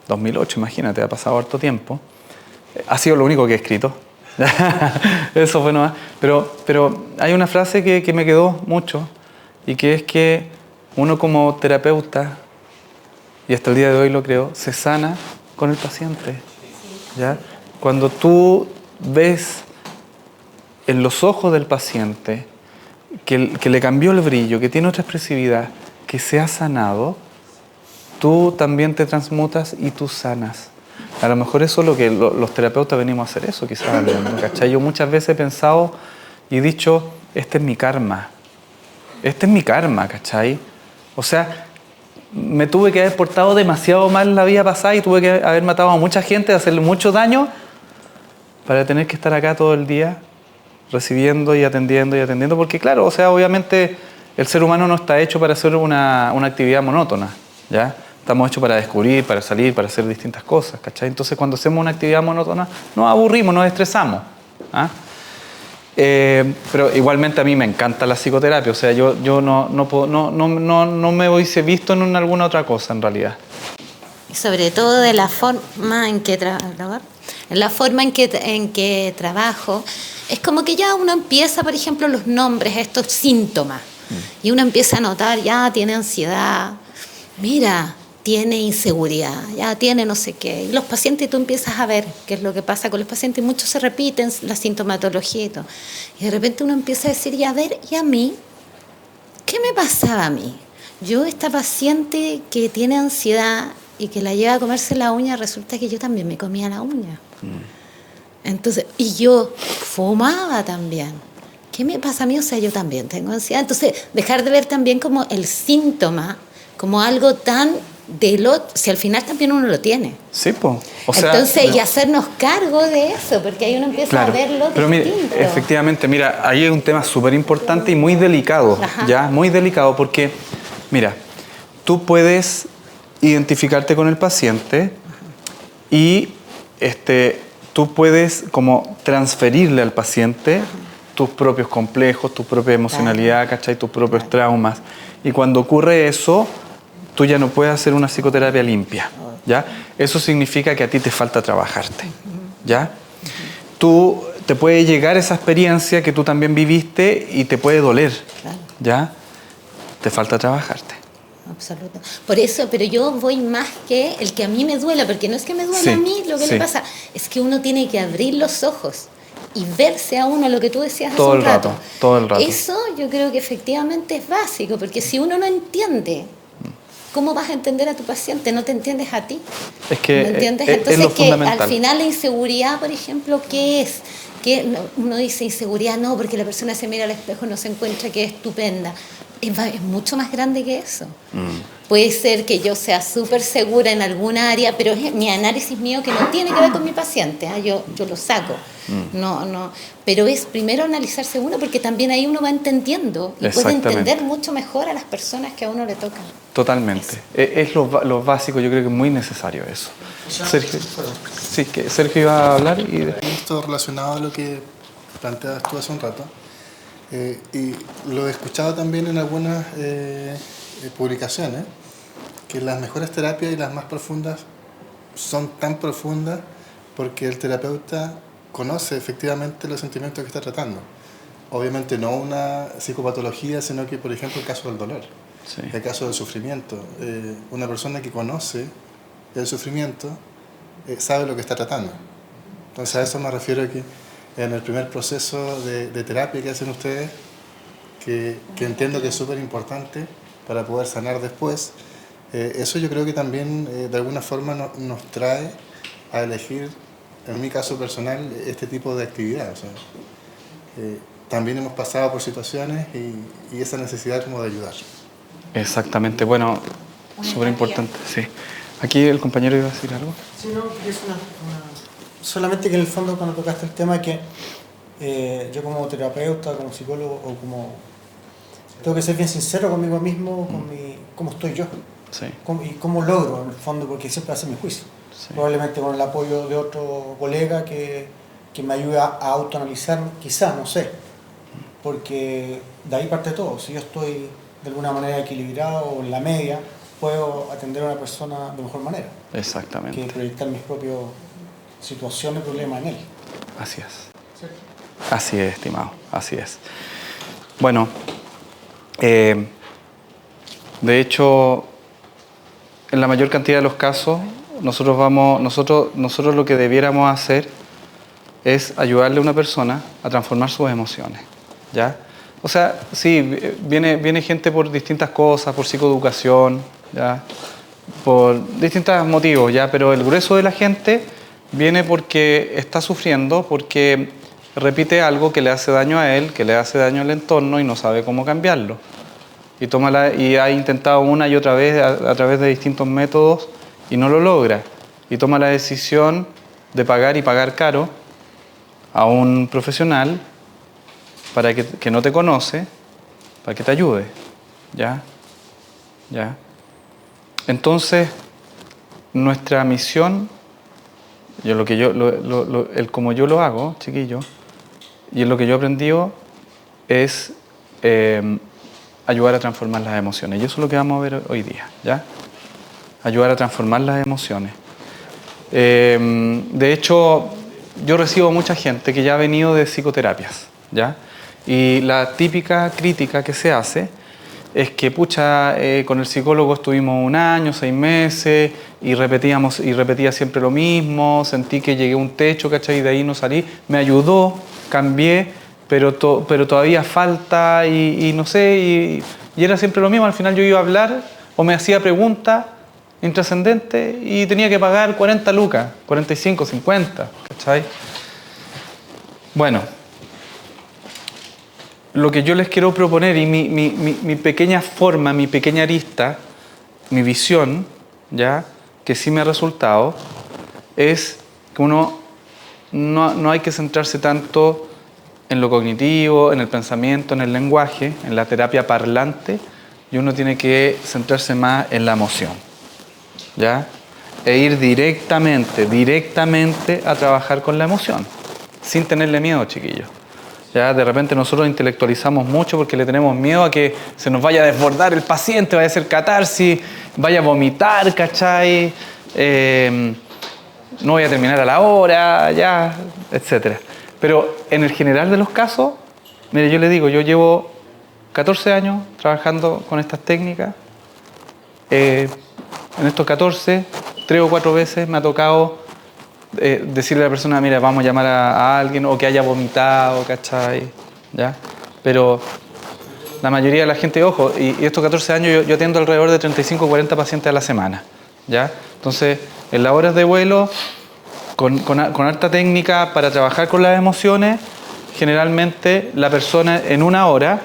2008, imagínate, ha pasado harto tiempo. Ha sido lo único que he escrito. Eso fue nomás. Pero hay una frase que me quedó mucho, y que es que uno como terapeuta, y hasta el día de hoy lo creo, se sana con el paciente, ¿ya? Cuando tú ves en los ojos del paciente que le cambió el brillo, que tiene otra expresividad, que se ha sanado, tú también te transmutas y tú sanas. A lo mejor eso es lo que los terapeutas venimos a hacer, eso quizás, ¿cachai? Yo muchas veces he pensado y he dicho, este es mi karma, ¿cachai? O sea, me tuve que haber portado demasiado mal la vida pasada y tuve que haber matado a mucha gente, hacerle mucho daño, para tener que estar acá todo el día recibiendo y atendiendo, porque claro, o sea, obviamente el ser humano no está hecho para hacer una actividad monótona, ¿ya? Estamos hechos para descubrir, para salir, para hacer distintas cosas, ¿cachai? Entonces, cuando hacemos una actividad monótona, nos aburrimos, nos estresamos, ¿ah? Pero igualmente a mí me encanta la psicoterapia, o sea, yo no me hubiese visto en alguna otra cosa en realidad. Y sobre todo de la forma en que trabajo, es como que ya uno empieza, por ejemplo, los nombres, estos síntomas, y uno empieza a notar, ya tiene ansiedad, mira, tiene inseguridad, ya tiene no sé qué. Y los pacientes, tú empiezas a ver qué es lo que pasa con los pacientes, y muchos se repiten la sintomatología y todo. Y de repente uno empieza a decir, y a ver, ¿y a mí? ¿Qué me pasaba a mí? Yo, esta paciente que tiene ansiedad y que la lleva a comerse la uña, resulta que yo también me comía la uña. Entonces, y yo fumaba también. ¿Qué me pasa a mí? O sea, yo también tengo ansiedad. Entonces, dejar de ver también como el síntoma, como algo tan si al final también uno lo tiene. Sí, pues. O sea, entonces, y hacernos cargo de eso, porque ahí uno empieza claro, a verlo pero distinto. Mira, efectivamente, mira, ahí es un tema súper importante y muy delicado, Ajá. ¿ya? Muy delicado porque, mira, tú puedes identificarte con el paciente y tú puedes como transferirle al paciente tus propios complejos, tu propia emocionalidad, ¿cachai? Tus propios traumas. Y cuando ocurre eso, tú ya no puedes hacer una psicoterapia limpia, ¿ya? Eso significa que a ti te falta trabajarte, ¿ya? Tú te puede llegar esa experiencia que tú también viviste y te puede doler, ¿ya? Te falta trabajarte. Absoluto. Por eso, pero yo voy más que el que a mí me duela, porque no es que me duela a mí lo que le pasa, es que uno tiene que abrir los ojos y verse a uno, lo que tú decías hace un rato. Todo el rato. Eso yo creo que efectivamente es básico, porque si uno no entiende, ¿cómo vas a entender a tu paciente? No te entiendes a ti. Es que ¿me entiendes? es lo fundamental. Al final la inseguridad, por ejemplo, ¿qué es? Que uno dice inseguridad, no, porque la persona se mira al espejo y no se encuentra que es estupenda. Es mucho más grande que eso. Puede ser que yo sea súper segura en alguna área, pero es mi análisis mío que no tiene que ver con mi paciente. Yo lo saco. No. Pero es primero analizarse uno, porque también ahí uno va entendiendo y puede entender mucho mejor a las personas que a uno le tocan. Totalmente. Es lo básico, yo creo que es muy necesario eso. Sergio, sí, que Sergio iba a hablar y... Esto relacionado a lo que planteabas tú hace un rato. Y lo he escuchado también en algunas publicaciones, que las mejores terapias y las más profundas son tan profundas porque el terapeuta conoce efectivamente los sentimientos que está tratando. Obviamente no una psicopatología, sino que, por ejemplo, el caso del dolor, el caso del sufrimiento. Una persona que conoce el sufrimiento sabe lo que está tratando. Entonces a eso me refiero que en el primer proceso de terapia que hacen ustedes, que entiendo que es súper importante para poder sanar después, eso yo creo que también de alguna forma nos trae a elegir, en mi caso personal, este tipo de actividad. O sea, también hemos pasado por situaciones y esa necesidad como de ayudar. Exactamente, bueno, súper importante, sí. Aquí el compañero iba a decir algo. Sí, no, es solamente que en el fondo cuando tocaste el tema que yo como terapeuta, como psicólogo o como tengo que ser bien sincero conmigo mismo, con cómo estoy yo, y cómo logro en el fondo, porque siempre hace mi juicio, probablemente con el apoyo de otro colega que me ayuda a autoanalizar, quizás, no sé, porque de ahí parte todo. Si yo estoy de alguna manera equilibrado o en la media, puedo atender a una persona de mejor manera. Exactamente. Que proyectar mis propias situaciones, problemas en él. Así es. ¿Cierto? Así es, estimado, así es. Bueno, de hecho, en la mayor cantidad de los casos, nosotros lo que debiéramos hacer es ayudarle a una persona a transformar sus emociones, ¿ya? O sea, sí, viene gente por distintas cosas, por psicoeducación, ¿ya? Por distintos motivos, ¿ya? Pero el grueso de la gente viene porque está sufriendo, porque repite algo que le hace daño a él, que le hace daño al entorno y no sabe cómo cambiarlo. Y ha intentado una y otra vez a través de distintos métodos y no lo logra. Y toma la decisión de pagar y pagar caro a un profesional para que no te conoce, para que te ayude. ¿Ya? Entonces, nuestra misión, como yo lo hago, chiquillo, y en lo que yo he aprendido es ayudar a transformar las emociones. Y eso es lo que vamos a ver hoy día, ¿ya? Ayudar a transformar las emociones. De hecho, yo recibo mucha gente que ya ha venido de psicoterapias, ¿ya? Y la típica crítica que se hace es que, pucha, con el psicólogo estuvimos 1 año, 6 meses, y repetía siempre lo mismo, sentí que llegué a un techo, ¿cachai? Y de ahí no salí. Me ayudó, cambié, pero todavía falta, y no sé, y era siempre lo mismo. Al final yo iba a hablar, o me hacía preguntas intrascendentes, y tenía que pagar 40 lucas, 45, 50, ¿cachai? Bueno, lo que yo les quiero proponer, y mi pequeña forma, mi pequeña arista, mi visión, ¿ya?, que sí me ha resultado, es que uno no hay que centrarse tanto en lo cognitivo, en el pensamiento, en el lenguaje, en la terapia parlante, y uno tiene que centrarse más en la emoción, ¿ya? E ir directamente a trabajar con la emoción, sin tenerle miedo, chiquillos. Ya de repente nosotros intelectualizamos mucho porque le tenemos miedo a que se nos vaya a desbordar el paciente, vaya a hacer catarsis, vaya a vomitar, ¿cachai? No voy a terminar a la hora, ya, etc. Pero en el general de los casos, mire, yo le digo, yo llevo 14 años trabajando con estas técnicas. En estos 14, 3 o 4 veces me ha tocado decirle a la persona, mira, vamos a llamar a alguien, o que haya vomitado, ¿cachai? ¿Ya? Pero la mayoría de la gente, ojo, y estos 14 años yo atiendo alrededor de 35 o 40 pacientes a la semana, ¿ya? Entonces, en las horas de vuelo, con harta técnica para trabajar con las emociones, generalmente la persona en 1 hora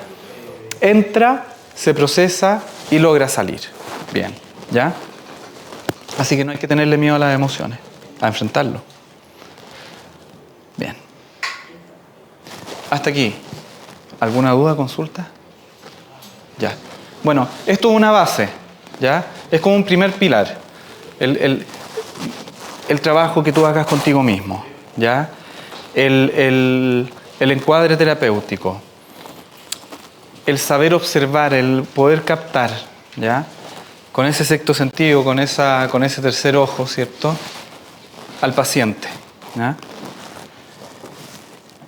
entra, se procesa y logra salir. Bien, ¿ya? Así que no hay que tenerle miedo a las emociones, a enfrentarlo. Bien. Hasta aquí. ¿Alguna duda, consulta? Ya. Bueno, esto es una base, ¿ya? Es como un primer pilar. El trabajo que tú hagas contigo mismo, ¿ya? El encuadre terapéutico. El saber observar, el poder captar, ¿ya? Con ese sexto sentido, con ese tercer ojo, ¿cierto?, al paciente, ¿ya?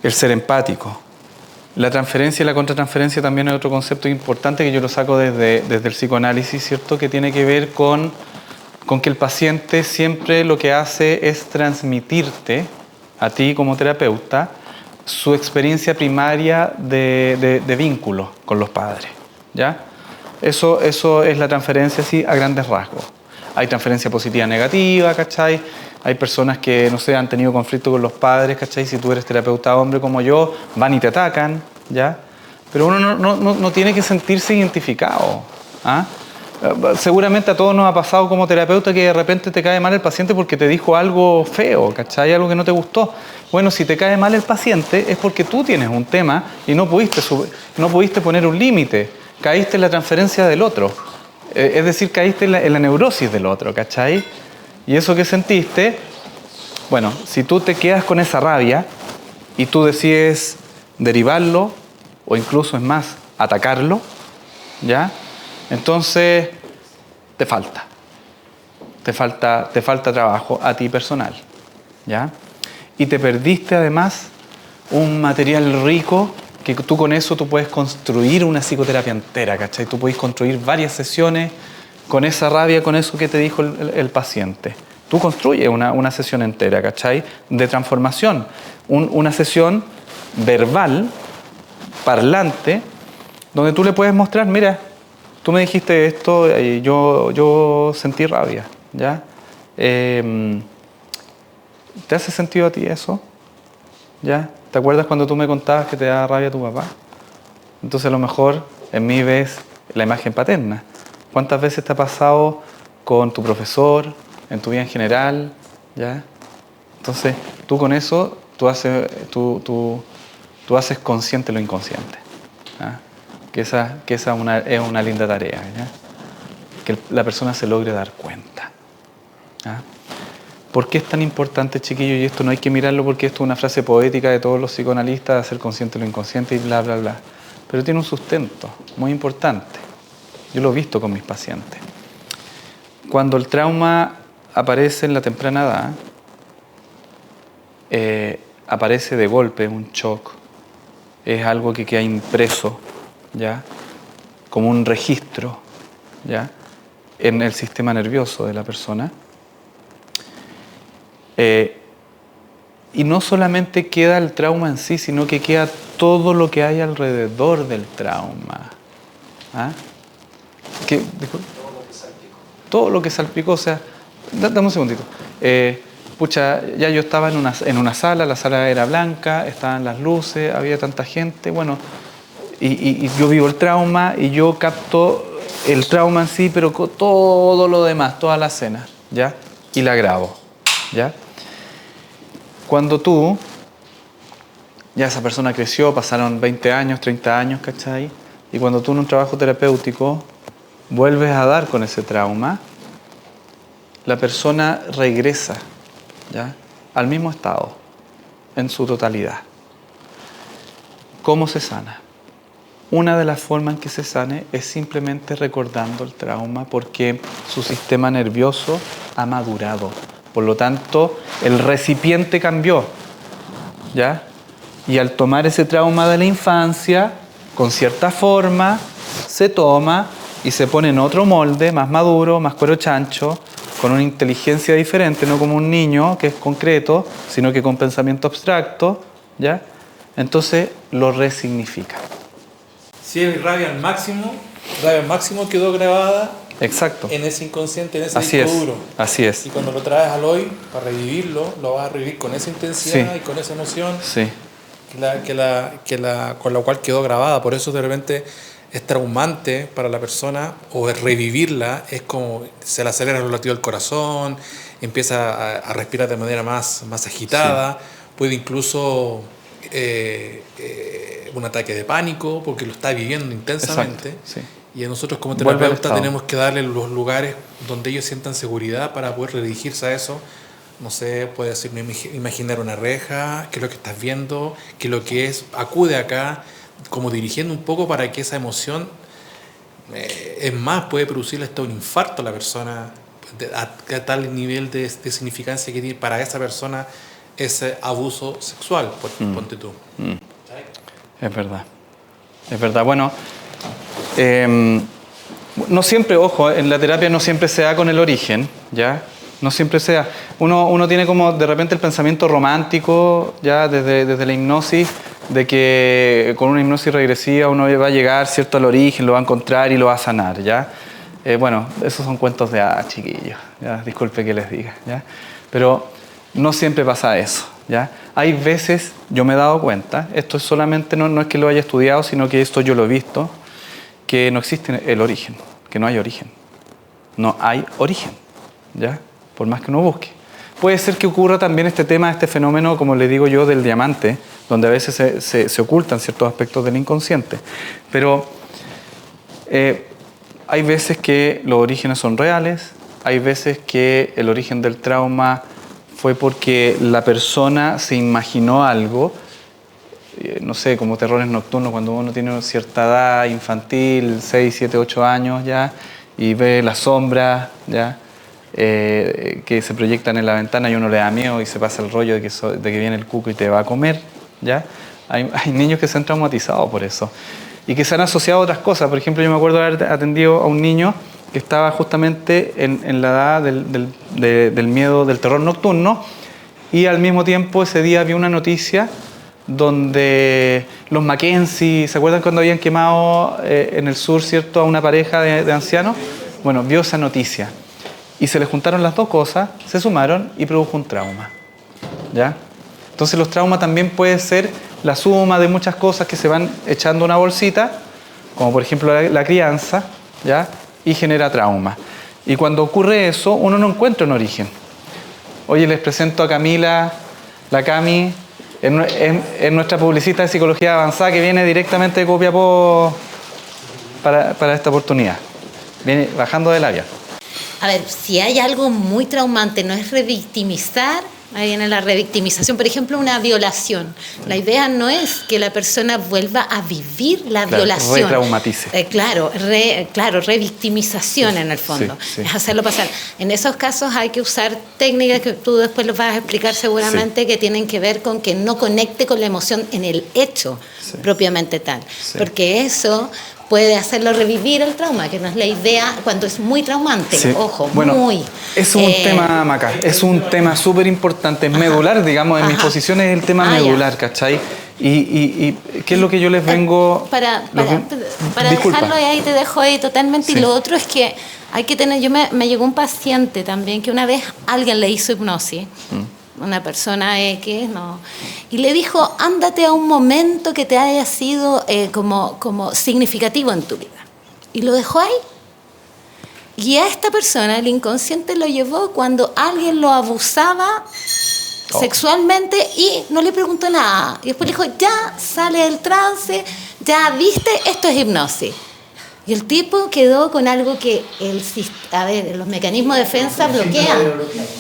El ser empático. La transferencia y la contratransferencia también es otro concepto importante que yo lo saco desde el psicoanálisis, ¿cierto?, que tiene que ver con que el paciente siempre lo que hace es transmitirte, a ti como terapeuta, su experiencia primaria de vínculo con los padres, ¿ya? Eso es la transferencia, así, a grandes rasgos. Hay transferencia positiva negativa, ¿cachai? Hay personas que, no sé, han tenido conflicto con los padres, ¿cachai? Si tú eres terapeuta hombre como yo, van y te atacan, ¿ya? Pero uno no tiene que sentirse identificado, ¿ah? Seguramente a todos nos ha pasado como terapeuta que de repente te cae mal el paciente porque te dijo algo feo, ¿cachai? Algo que no te gustó. Bueno, si te cae mal el paciente es porque tú tienes un tema y no pudiste poner un límite. Caíste en la transferencia del otro. Es decir, caíste en la neurosis del otro, ¿cachai? Y eso que sentiste, bueno, si tú te quedas con esa rabia y tú decides derivarlo, o incluso, es más, atacarlo, ¿ya? Entonces, te falta trabajo a ti personal, ¿ya? Y te perdiste además un material rico que tú con eso tú puedes construir una psicoterapia entera, ¿cachai? Tú puedes construir varias sesiones con esa rabia, con eso que te dijo el paciente. Tú construyes una sesión entera, ¿cachai? De transformación. Una sesión verbal, parlante, donde tú le puedes mostrar, mira, tú me dijiste esto y yo sentí rabia, ¿ya? ¿Te hace sentido a ti eso? ¿Ya? ¿Te acuerdas cuando tú me contabas que te daba rabia tu papá? Entonces a lo mejor en mí ves la imagen paterna. ¿Cuántas veces te ha pasado con tu profesor, en tu vida en general? ¿Ya? Entonces tú con eso, tú haces consciente lo inconsciente, ¿ya? Que esa es una linda tarea, ¿ya? Que la persona se logre dar cuenta, ¿ya? ¿Por qué es tan importante, chiquillos? Y esto no hay que mirarlo porque esto es una frase poética de todos los psicoanalistas, de hacer consciente lo inconsciente y bla, bla, bla. Pero tiene un sustento muy importante. Yo lo he visto con mis pacientes. Cuando el trauma aparece en la temprana edad, aparece de golpe, un shock, es algo que queda impreso, ¿ya? como un registro, ¿ya?, en el sistema nervioso de la persona. Y no solamente queda el trauma en sí, sino que queda todo lo que hay alrededor del trauma. ¿Ah? Todo lo que salpicó. O sea, dame un segundito. Pucha, ya yo estaba en una sala, la sala era blanca, estaban las luces, había tanta gente, bueno, y yo vivo el trauma y yo capto el trauma en sí, pero con todo lo demás, toda la escena, ¿ya? Y la grabo, ¿ya? Cuando ya esa persona creció, pasaron 20 años, 30 años, ¿cachai? Y cuando tú en un trabajo terapéutico vuelves a dar con ese trauma, la persona regresa, ¿ya?, al mismo estado, en su totalidad. ¿Cómo se sana? Una de las formas en que se sane es simplemente recordando el trauma, porque su sistema nervioso ha madurado. Por lo tanto, el recipiente cambió, ¿ya? Y al tomar ese trauma de la infancia, con cierta forma, se toma y se pone en otro molde, más maduro, más cuero chancho, con una inteligencia diferente, no como un niño que es concreto, sino que con pensamiento abstracto, ¿ya? Entonces lo resignifica. Si es rabia al máximo quedó grabada. Exacto. En ese inconsciente, en ese Así disco es, duro. así es. Y cuando lo traes al hoy, para revivirlo, lo vas a revivir con esa intensidad, Sí. y con esa emoción, Sí, con la cual quedó grabada. Por eso de repente es traumante para la persona, o revivirla es como se le acelera el latido del corazón, empieza a respirar de manera más agitada, puede incluso un ataque de pánico porque lo está viviendo intensamente. exacto, sí. Y a nosotros como Vuelve al terapeutas estado. tenemos que darle los lugares donde ellos sientan seguridad para poder redirigirse a eso. No sé, puede ser imaginar una reja, qué es lo que estás viendo, qué es lo que es, acude acá, como dirigiendo un poco para que esa emoción, es más, puede producirle hasta un infarto a la persona, a tal nivel de significancia que tiene para esa persona ese abuso sexual, ponte tú. Es verdad. Es verdad. Bueno, no siempre, ojo, en la terapia no siempre se da con el origen, ¿ya? No siempre se da. Uno tiene como de repente el pensamiento romántico, ya desde la hipnosis, de que con una hipnosis regresiva uno va a llegar, ¿cierto?, al origen, lo va a encontrar y lo va a sanar, ¿ya? Bueno, esos son cuentos de hadas, chiquillos, ¿ya? Disculpe que les diga, ¿ya? Pero no siempre pasa eso, ¿ya? Hay veces, yo me he dado cuenta, esto es solamente, no es que lo haya estudiado, sino que esto yo lo he visto, que no existe el origen, que no hay origen. No hay origen, ¿ya? Por más que uno busque. Puede ser que ocurra también este tema, este fenómeno, como le digo yo, del diamante, donde a veces se ocultan ciertos aspectos del inconsciente. Pero hay veces que los orígenes son reales, hay veces que el origen del trauma fue porque la persona se imaginó algo, no sé, como terrores nocturnos, cuando uno tiene cierta edad infantil, 6, 7, 8 años ya, y ve las sombras, ya, que se proyectan en la ventana y uno le da miedo y se pasa el rollo de que viene el cuco y te va a comer, ¿ya? Hay niños que se han traumatizado por eso y que se han asociado a otras cosas. Por ejemplo, yo me acuerdo de haber atendido a un niño que estaba justamente en la edad del miedo, del terror nocturno, y al mismo tiempo ese día vi una noticia donde los Mackenzie, ¿se acuerdan cuando habían quemado en el sur, cierto, a una pareja de ancianos? Bueno, vio esa noticia. Y se le juntaron las dos cosas, se sumaron y produjo un trauma, ¿ya? Entonces los traumas también pueden ser la suma de muchas cosas que se van echando una bolsita, como por ejemplo la crianza, ¿ya? Y genera trauma. Y cuando ocurre eso, uno no encuentra un origen. Oye, les presento a Camila, la Cami, es nuestra publicista de psicología avanzada que viene directamente de Copiapó para esta oportunidad. Viene bajando del avión. A ver, si hay algo muy traumante, no es revictimizar, ahí viene la revictimización. Por ejemplo, una violación. La idea no es que la persona vuelva a vivir la violación. Retraumatice. Claro, revictimización en el fondo. Sí. Es hacerlo pasar. En esos casos hay que usar técnicas que tú después los vas a explicar seguramente, que tienen que ver con que no conecte con la emoción en el hecho propiamente tal. Sí. Porque eso puede hacerlo revivir el trauma, que no es la idea cuando es muy traumante. Sí. Ojo, Bueno, muy. es un tema, Maca, es un tema súper importante, es medular, digamos, en mis posiciones es el tema medular, ¿cachai? Y ¿qué es lo que yo les vengo...? Para Disculpa. dejarlo ahí, te dejo ahí totalmente. Sí. Y lo otro es que hay que tener... me llegó un paciente también que una vez alguien le hizo hipnosis, una persona X, ¿no? Y le dijo, ándate a un momento que te haya sido como significativo en tu vida. Y lo dejó ahí. Y a esta persona el inconsciente lo llevó cuando alguien lo abusaba sexualmente y no le preguntó nada. Y después le dijo, ya sale del trance, ya viste, esto es hipnosis. Y el tipo quedó con algo que los mecanismos de defensa bloquean.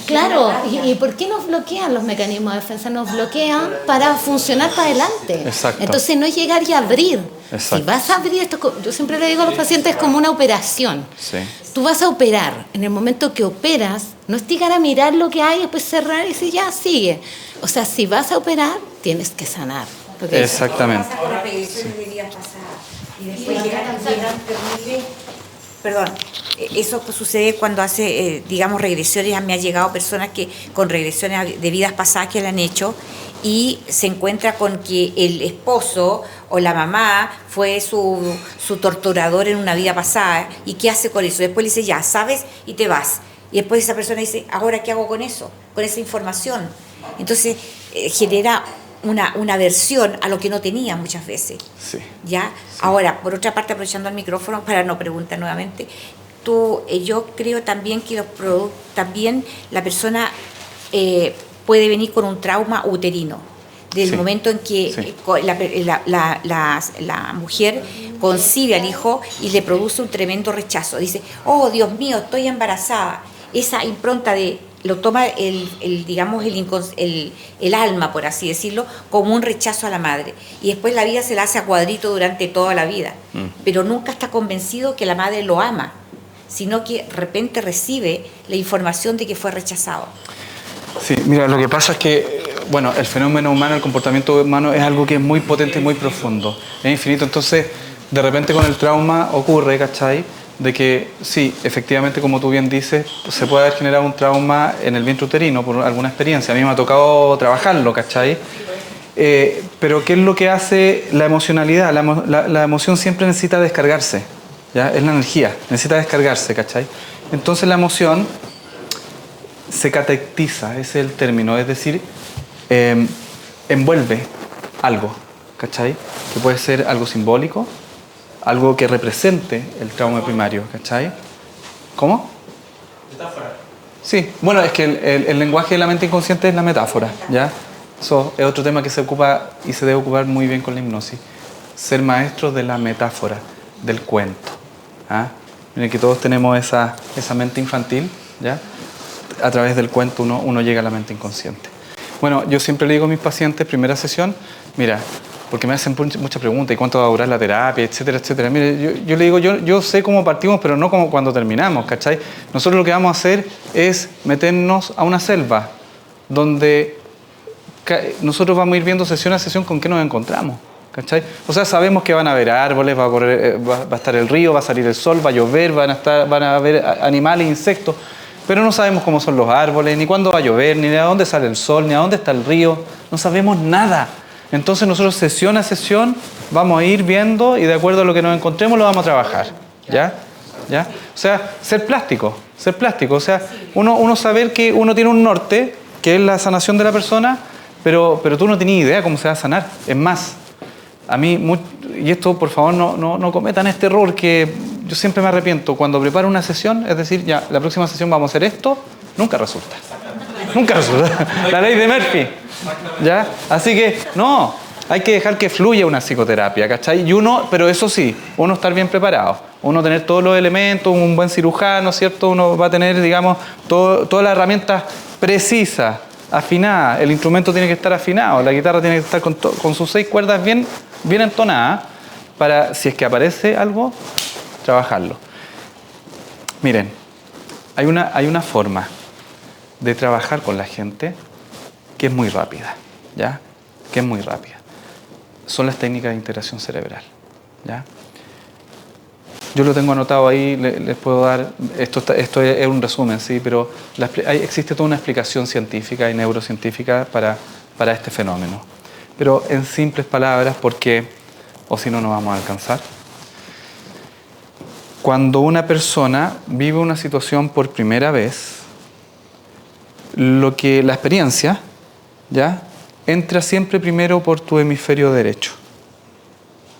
Claro, ¿y por qué nos bloquean los mecanismos de defensa? Nos bloquean para funcionar para adelante. Exacto. Entonces no es llegar y abrir. Exacto. Si vas a abrir esto, yo siempre le digo a los pacientes, es como una operación. Sí. Tú vas a operar. En el momento que operas, no es llegar a mirar lo que hay, después cerrar y decir, ya, sigue. O sea, si vas a operar, tienes que sanar. Porque Exactamente. Pasa con las regresiones de vidas pasadas. Y después llegan terribles. Perdón, eso sucede cuando hace, digamos, regresiones. Me han llegado personas que con regresiones de vidas pasadas que le han hecho y se encuentra con que el esposo o la mamá fue su torturador en una vida pasada. ¿Y qué hace con eso? Después le dice, ya, ¿sabes? Y te vas. Y después esa persona dice, ¿ahora qué hago con eso? Con esa información. Entonces genera una aversión a lo que no tenía muchas veces. Sí. ¿Ya? Sí. Ahora, por otra parte, aprovechando el micrófono para no preguntar nuevamente, yo creo también que también la persona puede venir con un trauma uterino. Del momento en que la mujer concibe al hijo y le produce un tremendo rechazo. Dice, oh, Dios mío, estoy embarazada. Esa impronta lo toma digamos, el alma, por así decirlo, como un rechazo a la madre. Y después la vida se la hace a cuadrito durante toda la vida. Pero nunca está convencido que la madre lo ama, sino que de repente recibe la información de que fue rechazado. Sí, mira, lo que pasa es que, bueno, el fenómeno humano, el comportamiento humano es algo que es muy potente y muy profundo. Es infinito, entonces, de repente con el trauma ocurre, ¿cachai? De que sí, efectivamente, como tú bien dices, se puede haber generado un trauma en el vientre uterino por alguna experiencia. A mí me ha tocado trabajarlo, ¿cachai? Pero ¿qué es lo que hace la emocionalidad? La emoción siempre necesita descargarse, ¿ya? Es la energía, necesita descargarse, ¿cachai? Entonces la emoción se catectiza, ese es el término, es decir, envuelve algo, ¿cachai? Que puede ser algo simbólico, algo que represente el trauma primario, ¿cachai? ¿Cómo? Metáfora. Sí, bueno, es que el lenguaje de la mente inconsciente es la metáfora, ¿ya? Eso es otro tema que se ocupa y se debe ocupar muy bien con la hipnosis. Ser maestros de la metáfora, del cuento. ¿Ah? Miren que todos tenemos esa mente infantil, ¿ya? A través del cuento uno llega a la mente inconsciente. Bueno, yo siempre le digo a mis pacientes, primera sesión, mira, porque me hacen muchas preguntas, ¿y cuánto va a durar la terapia, etcétera, etcétera? Mire, yo le digo, yo sé cómo partimos, pero no como cuando terminamos, ¿cachai? Nosotros lo que vamos a hacer es meternos a una selva, donde nosotros vamos a ir viendo sesión a sesión con qué nos encontramos, ¿cachai? O sea, sabemos que van a haber árboles, va a estar el río, va a salir el sol, va a llover, van a haber animales, insectos, pero no sabemos cómo son los árboles, ni cuándo va a llover, ni de dónde sale el sol, ni a dónde está el río, no sabemos nada. Entonces nosotros sesión a sesión vamos a ir viendo y de acuerdo a lo que nos encontremos lo vamos a trabajar, ¿ya? O sea, ser plástico, o sea, uno saber que uno tiene un norte, que es la sanación de la persona, pero tú no tenías idea cómo se va a sanar. Es más, a mí, y esto por favor no cometan este error que yo siempre me arrepiento, cuando preparo una sesión, es decir, ya, la próxima sesión vamos a hacer esto, nunca resulta. Nunca resulta. La ley de Murphy. ¿Ya? Así que, no, hay que dejar que fluya una psicoterapia, ¿cachai? Pero eso sí, uno estar bien preparado, uno tener todos los elementos, un buen cirujano, ¿cierto? Uno va a tener, digamos, todas las herramientas precisas, afinadas, el instrumento tiene que estar afinado, la guitarra tiene que estar con sus 6 cuerdas bien entonadas, para, si es que aparece algo, trabajarlo. Miren, hay una forma de trabajar con la gente que es muy rápida, ¿ya? Que es muy rápida. Son las técnicas de integración cerebral, ¿ya? Yo lo tengo anotado ahí, les puedo dar, esto es un resumen, sí, pero existe toda una explicación científica y neurocientífica para este fenómeno. Pero en simples palabras, porque, o si no, no vamos a alcanzar. Cuando una persona vive una situación por primera vez, la experiencia, ¿ya?, entra siempre primero por tu hemisferio derecho,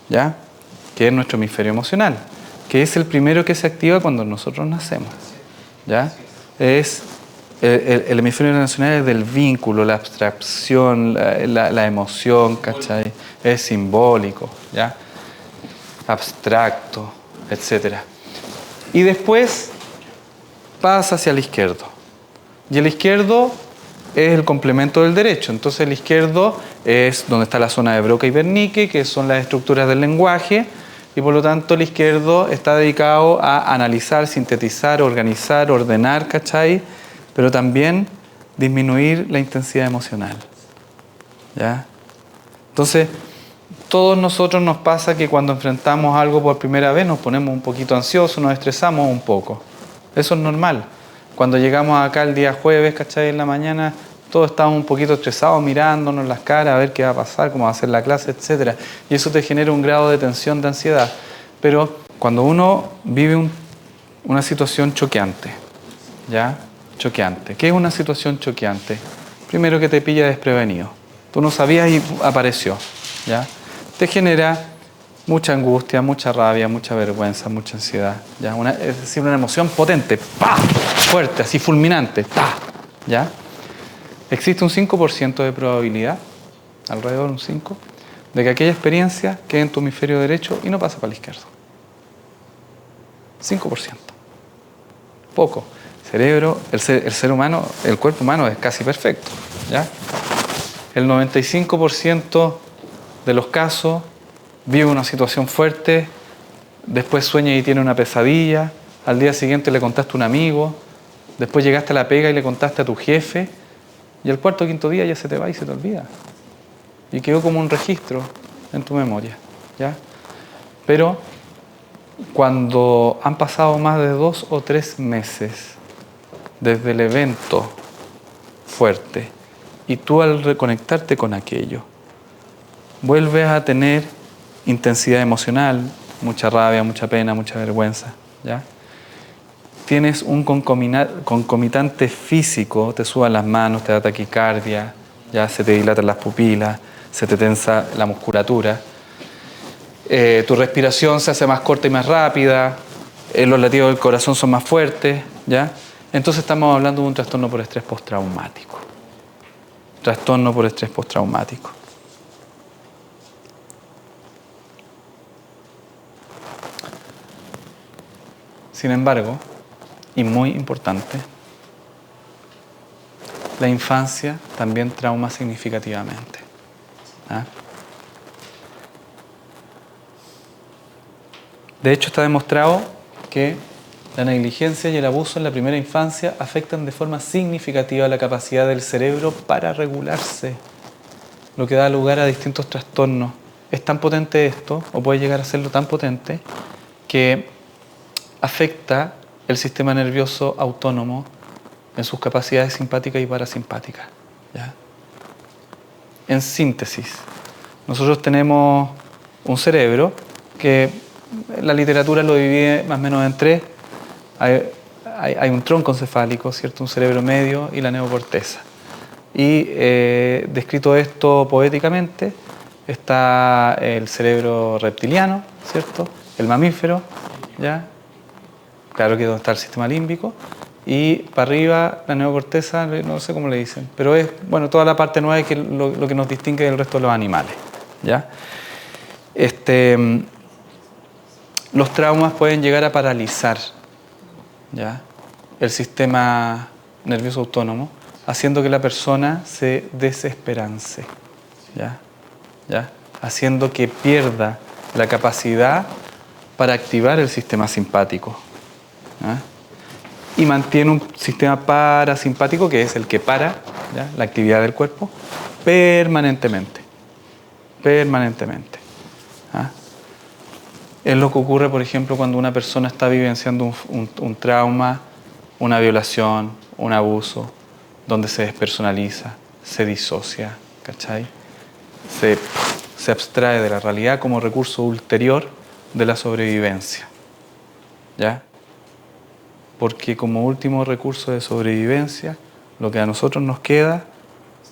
¿ya?, que es nuestro hemisferio emocional, que es el primero que se activa cuando nosotros nacemos, ¿ya? Es el hemisferio emocional es del vínculo, la abstracción, la emoción, ¿cachai? Es simbólico, ¿ya?, abstracto, etc. Y después pasa hacia el izquierdo. Y el izquierdo es el complemento del derecho. Entonces el izquierdo es donde está la zona de Broca y Wernicke, que son las estructuras del lenguaje, y por lo tanto el izquierdo está dedicado a analizar, sintetizar, organizar, ordenar, ¿cachai? Pero también disminuir la intensidad emocional, ¿ya? Entonces, todos nosotros nos pasa que cuando enfrentamos algo por primera vez nos ponemos un poquito ansiosos, nos estresamos un poco. Eso es normal. Cuando llegamos acá el día jueves, ¿cachai?, en la mañana, todos estamos un poquito estresados, mirándonos las caras, a ver qué va a pasar, cómo va a ser la clase, etc. Y eso te genera un grado de tensión, de ansiedad. Pero cuando uno vive una situación choqueante, ¿ya? Choqueante. ¿Qué es una situación choqueante? Primero, que te pilla desprevenido. Tú no sabías y apareció, ¿ya? Te genera mucha angustia, mucha rabia, mucha vergüenza, mucha ansiedad, ¿ya? Es decir, una emoción potente, ¡pah!, fuerte, así fulminante, ¡pah!, ¿ya? Existe un 5% de probabilidad, alrededor de un 5%, de que aquella experiencia quede en tu hemisferio derecho y no pasa para el izquierdo. 5%. Poco. El ser humano, el cuerpo humano es casi perfecto, ¿ya? El 95% de los casos vive una situación fuerte, después sueña y tiene una pesadilla, al día siguiente le contaste a un amigo, después llegaste a la pega y le contaste a tu jefe, y el cuarto o quinto día ya se te va y se te olvida. Y quedó como un registro en tu memoria, ¿ya? Pero cuando han pasado más de 2 o 3 meses desde el evento fuerte y tú al reconectarte con aquello vuelves a tener intensidad emocional, mucha rabia, mucha pena, mucha vergüenza, ¿ya? Tienes un concomitante físico, te sudan las manos, te da taquicardia, ya se te dilatan las pupilas, se te tensa la musculatura, tu respiración se hace más corta y más rápida, los latidos del corazón son más fuertes, ¿ya? Entonces estamos hablando de un trastorno por estrés postraumático. Trastorno por estrés postraumático. Sin embargo, y muy importante, la infancia también trauma significativamente, ¿ah? De hecho, está demostrado que la negligencia y el abuso en la primera infancia afectan de forma significativa la capacidad del cerebro para regularse, lo que da lugar a distintos trastornos. Es tan potente esto, o puede llegar a serlo tan potente, que afecta el sistema nervioso autónomo en sus capacidades simpáticas y parasimpáticas, ¿ya? En síntesis, nosotros tenemos un cerebro que la literatura lo divide más o menos en 3. Hay un tronco encefálico, ¿cierto?, un cerebro medio y la neocorteza. Y descrito esto poéticamente, está el cerebro reptiliano, ¿cierto?, el mamífero, ¿ya? Claro que es donde está el sistema límbico. Y para arriba, la neocorteza, no sé cómo le dicen, pero es, bueno, toda la parte nueva que lo que nos distingue del resto de los animales, ¿ya? Los traumas pueden llegar a paralizar, ¿ya?, el sistema nervioso autónomo, haciendo que la persona se desesperance, ¿ya? Haciendo que pierda la capacidad para activar el sistema simpático, ¿ya? Y mantiene un sistema parasimpático que es el que para, ¿ya?, la actividad del cuerpo permanentemente. ¿Ah? es lo que ocurre, por ejemplo, cuando una persona está vivenciando un trauma, una violación, un abuso, donde se despersonaliza, se disocia, ¿cachai? Se abstrae de la realidad como recurso ulterior de la sobrevivencia, ¿ya? Porque como último recurso de sobrevivencia, lo que a nosotros nos queda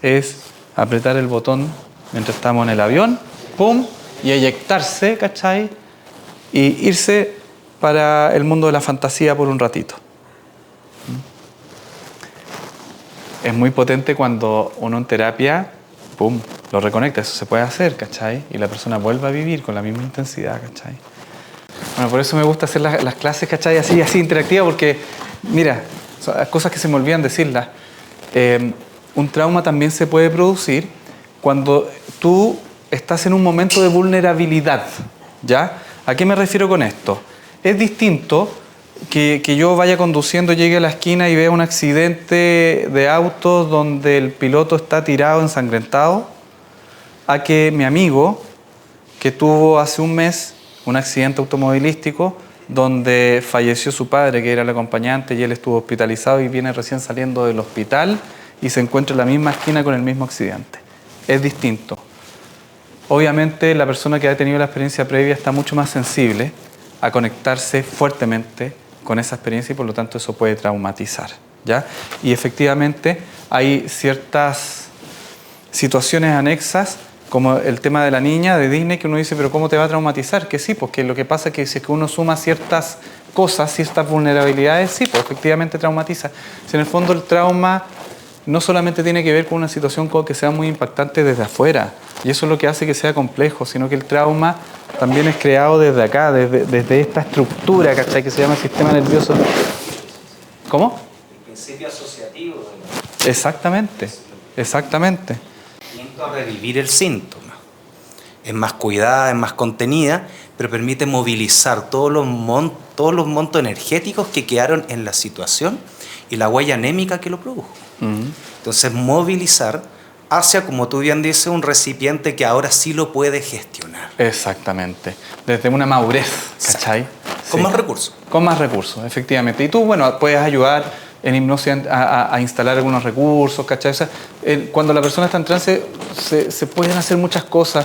es apretar el botón mientras estamos en el avión, ¡pum!, y eyectarse, ¿cachai? Y irse para el mundo de la fantasía por un ratito. Es muy potente cuando uno en terapia, ¡pum!, lo reconecta. Eso se puede hacer, ¿cachai? Y la persona vuelve a vivir con la misma intensidad, ¿cachai? Bueno, por eso me gusta hacer las clases, ¿cachai? Así interactivas, porque, mira, son cosas que se me olvidan decirlas. Un trauma también se puede producir cuando tú estás en un momento de vulnerabilidad, ¿ya? ¿A qué me refiero con esto? Es distinto que yo vaya conduciendo, llegue a la esquina y vea un accidente de auto donde el piloto está tirado, ensangrentado, a que mi amigo, que tuvo hace un mes un accidente automovilístico donde falleció su padre, que era el acompañante, y él estuvo hospitalizado y viene recién saliendo del hospital y se encuentra en la misma esquina con el mismo accidente. Es distinto. Obviamente la persona que ha tenido la experiencia previa está mucho más sensible a conectarse fuertemente con esa experiencia y por lo tanto eso puede traumatizar, ¿ya? Y efectivamente hay ciertas situaciones anexas, como el tema de la niña de Disney, que uno dice, pero ¿cómo te va a traumatizar? Que sí, porque lo que pasa es que si es que uno suma ciertas cosas, ciertas vulnerabilidades, sí, pues efectivamente traumatiza. Si en el fondo el trauma no solamente tiene que ver con una situación que sea muy impactante desde afuera, y eso es lo que hace que sea complejo, sino que el trauma también es creado desde acá, desde esta estructura, ¿cachai? Que se llama sistema nervioso. ¿Cómo? El principio asociativo. Exactamente, exactamente. A revivir el síntoma. Es más cuidada, es más contenida, pero permite movilizar todos los montos energéticos que quedaron en la situación y la huella anémica que lo produjo. Entonces, movilizar hacia, como tú bien dices, un recipiente que ahora sí lo puede gestionar. Exactamente. Desde una madurez, ¿cachai? Con Sí. más recursos. Con más recursos, efectivamente. Y tú, bueno, puedes ayudar en hipnosis a instalar algunos recursos, ¿cachai? O sea, cuando la persona está en trance se pueden hacer muchas cosas,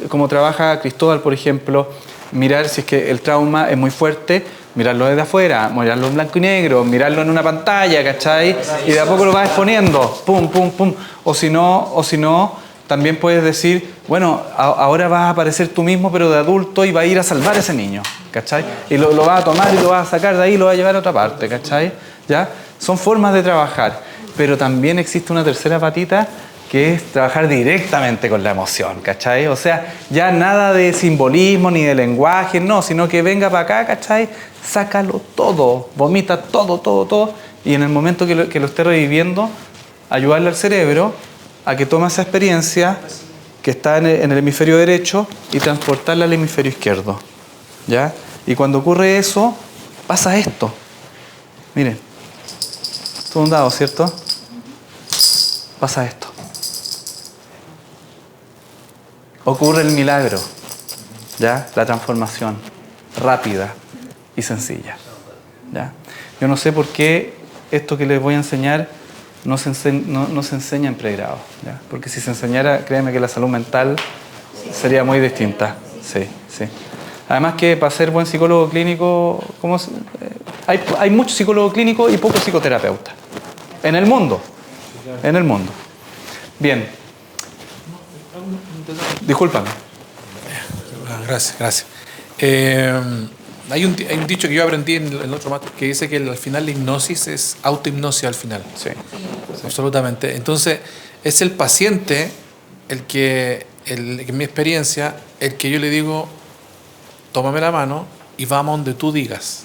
como trabaja Cristóbal, por ejemplo, mirar si es que el trauma es muy fuerte, mirarlo desde afuera, mirarlo en blanco y negro, mirarlo en una pantalla, ¿cachai? Y de a poco lo vas exponiendo, pum, pum, pum. O si no, también puedes decir, bueno, ahora vas a aparecer tú mismo, pero de adulto, y vas a ir a salvar a ese niño, ¿cachai? Y lo vas a tomar y lo vas a sacar de ahí y lo vas a llevar a otra parte, ¿cachai? ¿Ya? Son formas de trabajar, pero también existe una tercera patita, que es trabajar directamente con la emoción, ¿cachai? O sea, ya nada de simbolismo ni de lenguaje, no, sino que venga para acá, ¿cachai? Sácalo todo, vomita todo, y en el momento que lo esté reviviendo, ayudarle al cerebro a que tome esa experiencia que está en el hemisferio derecho y transportarla al hemisferio izquierdo, ¿ya? Y cuando ocurre eso, pasa esto. Miren, esto es un dado, ¿cierto? Pasa esto. Ocurre el milagro, ¿ya? La transformación rápida y sencilla, ¿ya? Yo no sé por qué esto que les voy a enseñar no se enseña en pregrado, ¿ya? Porque si se enseñara, créeme que la salud mental sería muy distinta. Sí, sí. Además que para ser buen psicólogo clínico, hay muchos psicólogos clínicos y pocos psicoterapeutas en el mundo. En el mundo. Bien. Discúlpame. Gracias. Hay un dicho que yo aprendí en el otro máster que dice que al final la hipnosis es autohipnosis al final. Sí. Absolutamente. Entonces, es el paciente el que, en mi experiencia, el que yo le digo, tómame la mano y vamos donde tú digas.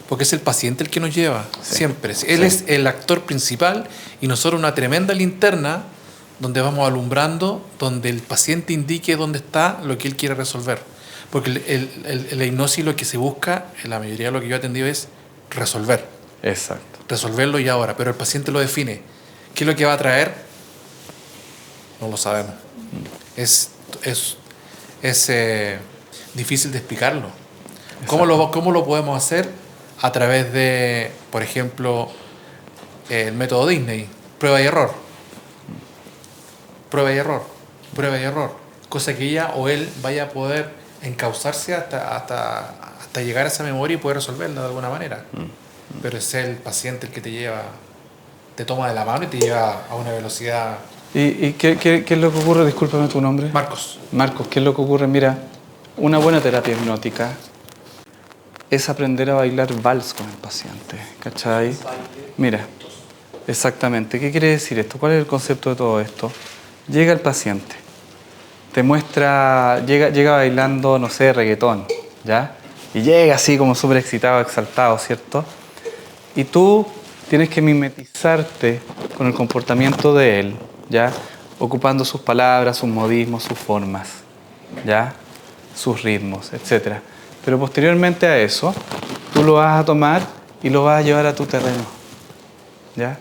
Porque es el paciente el que nos lleva, siempre. Él es el actor principal y nosotros una tremenda linterna donde vamos alumbrando, donde el paciente indique dónde está lo que él quiere resolver. Porque la hipnosis lo que se busca, en la mayoría de lo que yo he atendido, es resolver. Exacto. Resolverlo y ahora, pero el paciente lo define. ¿Qué es lo que va a traer? No lo sabemos. difícil de explicarlo. ¿Cómo lo podemos hacer? A través de, por ejemplo, el método Disney, prueba y error. Prueba y error, prueba y error. Cosa que ella o él vaya a poder encauzarse hasta llegar a esa memoria y poder resolverla de alguna manera. Pero es el paciente el que te toma de la mano y te lleva a una velocidad. ¿Y qué es lo que ocurre? Discúlpame tu nombre. Marcos. Marcos, ¿qué es lo que ocurre? Mira, una buena terapia hipnótica es aprender a bailar vals con el paciente, ¿cachai? Mira, exactamente. ¿Qué quiere decir esto? ¿Cuál es el concepto de todo esto? Llega el paciente, te muestra, llega bailando, no sé, reggaetón, ¿ya? Y llega así como súper excitado, exaltado, ¿cierto? Y tú tienes que mimetizarte con el comportamiento de él, ¿ya? Ocupando sus palabras, sus modismos, sus formas, ¿ya? Sus ritmos, etc. Pero posteriormente a eso, tú lo vas a tomar y lo vas a llevar a tu terreno, ¿ya?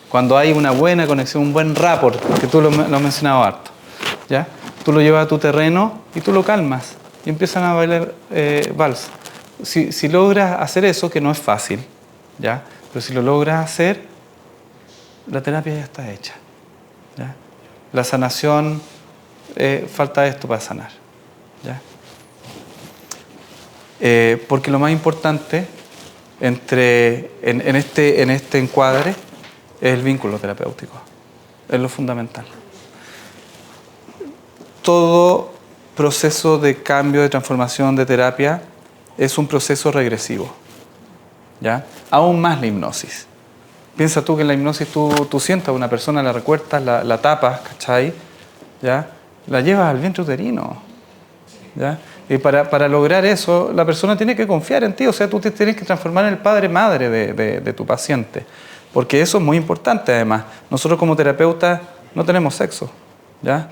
Cuando hay una buena conexión, un buen rapport, que tú lo has mencionado harto, ¿ya? Tú lo llevas a tu terreno y tú lo calmas y empiezan a bailar vals. Si logras hacer eso, que no es fácil, ¿ya? Pero si lo logras hacer, la terapia ya está hecha, ¿ya? La sanación, falta esto para sanar, ¿ya? Porque lo más importante en este encuadre es el vínculo terapéutico, es lo fundamental. Todo proceso de cambio, de transformación, de terapia es un proceso regresivo, ¿ya? Aún más la hipnosis. Piensa tú que en la hipnosis tú sientas a una persona, la recuerdas, la tapas, ¿cachai? ¿Ya? La llevas al vientre uterino, ¿ya? Y para lograr eso, la persona tiene que confiar en ti, o sea, tú te tienes que transformar en el padre-madre de tu paciente, porque eso es muy importante además. Nosotros como terapeutas no tenemos sexo, ¿ya?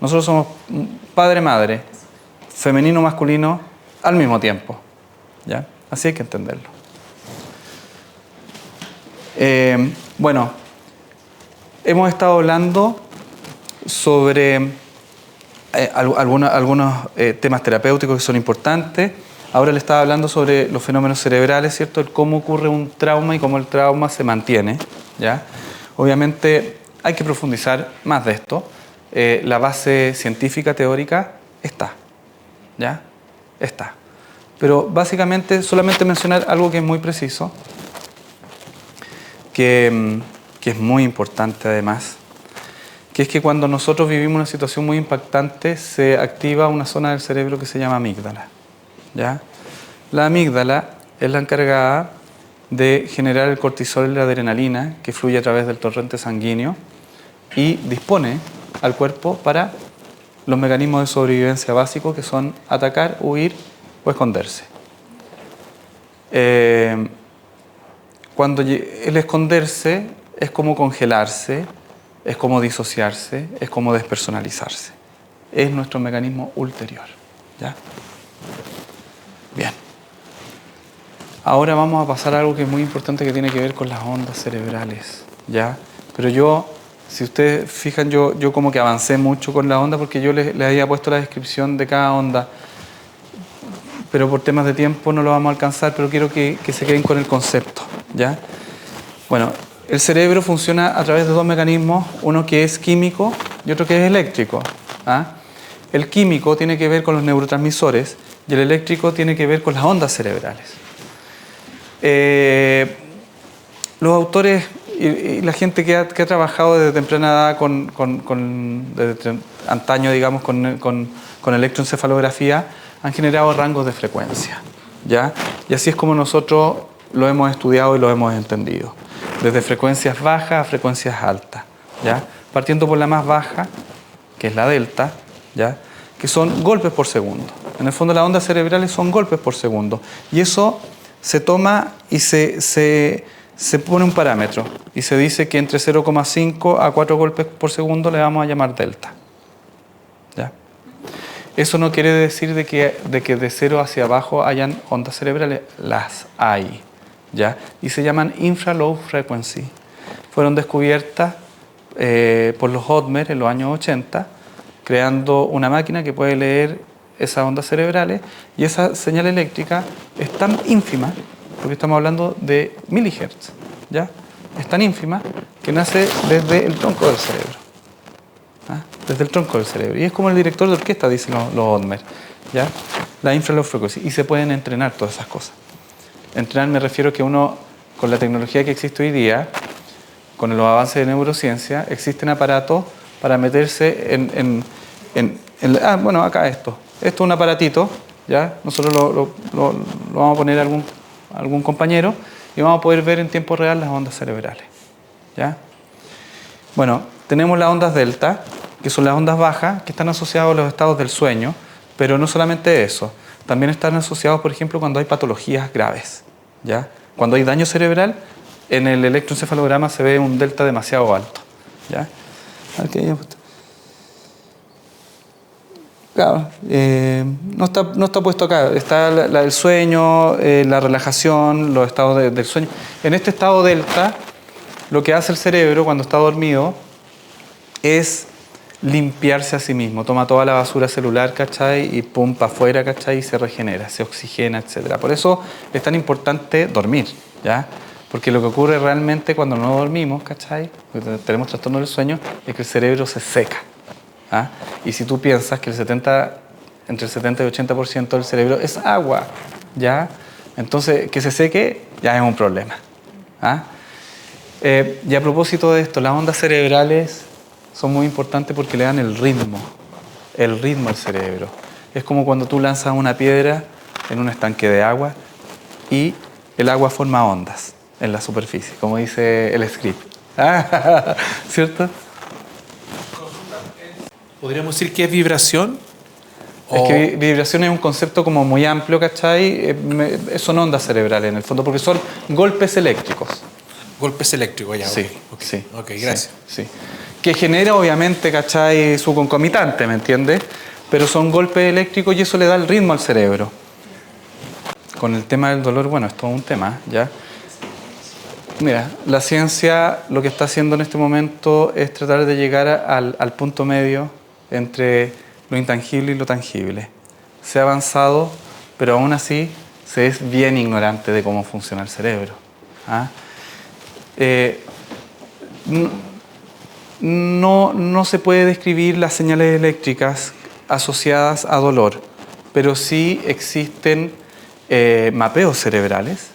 Nosotros somos padre-madre, femenino-masculino al mismo tiempo, ¿ya? Así hay que entenderlo. Bueno, hemos estado hablando sobre algunos temas terapéuticos que son importantes. Ahora le estaba hablando sobre los fenómenos cerebrales, ¿cierto? El cómo ocurre un trauma y cómo el trauma se mantiene, ¿ya? Obviamente hay que profundizar más de esto. La base científica, teórica, está, ¿ya? Está. Pero básicamente solamente mencionar algo que es muy preciso, que es muy importante además, que es que cuando nosotros vivimos una situación muy impactante se activa una zona del cerebro que se llama amígdala, ¿ya? La amígdala es la encargada de generar el cortisol y la adrenalina que fluye a través del torrente sanguíneo y dispone al cuerpo para los mecanismos de sobrevivencia básicos que son atacar, huir o esconderse. Cuando el esconderse es como congelarse, es como disociarse, es como despersonalizarse. Es nuestro mecanismo ulterior, ¿ya? Bien. Ahora vamos a pasar a algo que es muy importante que tiene que ver con las ondas cerebrales, ¿ya? Pero yo, si ustedes fijan, yo como que avancé mucho con la onda porque yo les había puesto la descripción de cada onda, pero por temas de tiempo no lo vamos a alcanzar, pero quiero que se queden con el concepto, ¿ya? Bueno, el cerebro funciona a través de dos mecanismos, uno que es químico y otro que es eléctrico, ¿ah? El químico tiene que ver con los neurotransmisores y el eléctrico tiene que ver con las ondas cerebrales. Los autores y la gente que ha trabajado desde temprana edad desde antaño, digamos, con electroencefalografía, han generado rangos de frecuencia, ¿ya? Y así es como nosotros lo hemos estudiado y lo hemos entendido. Desde frecuencias bajas a frecuencias altas, ¿ya? Partiendo por la más baja, que es la delta, ¿ya? Que son golpes por segundo. En el fondo las ondas cerebrales son golpes por segundo. Y eso se toma y se pone un parámetro. Y se dice que entre 0,5 a 4 golpes por segundo le vamos a llamar delta, ¿ya? Eso no quiere decir de que de 0 hacia abajo hayan ondas cerebrales. Las hay, ¿ya? Y se llaman infra-low frequency. Fueron descubiertas por los Hodmer en los años 80, creando una máquina que puede leer esas ondas cerebrales y esa señal eléctrica es tan ínfima, porque estamos hablando de milihertz, ¿ya? Es tan ínfima que nace desde el tronco del cerebro. ¿Ah? Desde el tronco del cerebro. Y es como el director de orquesta, dicen los Otmer, ¿ya? La infralow frequency. Y se pueden entrenar todas esas cosas. Entrenar me refiero que uno, con la tecnología que existe hoy día, con los avances de neurociencia, existen aparatos para meterse bueno, acá esto. Esto es un aparatito, ¿ya? Nosotros lo vamos a poner a algún compañero y vamos a poder ver en tiempo real las ondas cerebrales, ¿ya? Bueno, tenemos las ondas delta, que son las ondas bajas, que están asociadas a los estados del sueño, pero no solamente eso, también están asociados, por ejemplo, cuando hay patologías graves, ¿ya? Cuando hay daño cerebral, en el electroencefalograma se ve un delta demasiado alto, ¿ya? Claro, no está puesto acá, está el sueño, la relajación, los estados del sueño. En este estado delta, lo que hace el cerebro cuando está dormido es limpiarse a sí mismo, toma toda la basura celular, ¿cachai? Y pum, para afuera, ¿cachai? Y se regenera, se oxigena, etc. Por eso es tan importante dormir, ¿ya? Porque lo que ocurre realmente cuando no dormimos, ¿cachai? Cuando tenemos trastorno del sueño, es que el cerebro se seca. ¿Ah? Y si tú piensas que entre el 70 y 80% del cerebro es agua, ¿ya? Entonces, que se seque ya es un problema. ¿Ah? Y a propósito de esto, las ondas cerebrales son muy importantes porque le dan el ritmo al cerebro. Es como cuando tú lanzas una piedra en un estanque de agua y el agua forma ondas en la superficie, como dice el script. ¿Cierto? ¿Podríamos decir que es vibración? Es que vibración es un concepto como muy amplio, ¿cachai? Son ondas cerebrales en el fondo, porque son golpes eléctricos. Golpes eléctricos, ya. Sí, okay. sí. Ok, gracias. Sí. Que genera, obviamente, ¿cachai? Su concomitante, ¿me entiendes? Pero son golpes eléctricos y eso le da el ritmo al cerebro. Con el tema del dolor, bueno, es todo un tema, ¿ya? Mira, la ciencia lo que está haciendo en este momento es tratar de llegar al punto medio entre lo intangible y lo tangible. Se ha avanzado, pero aún así se es bien ignorante de cómo funciona el cerebro. ¿Ah? No se puede describir las señales eléctricas asociadas a dolor, pero sí existen mapeos cerebrales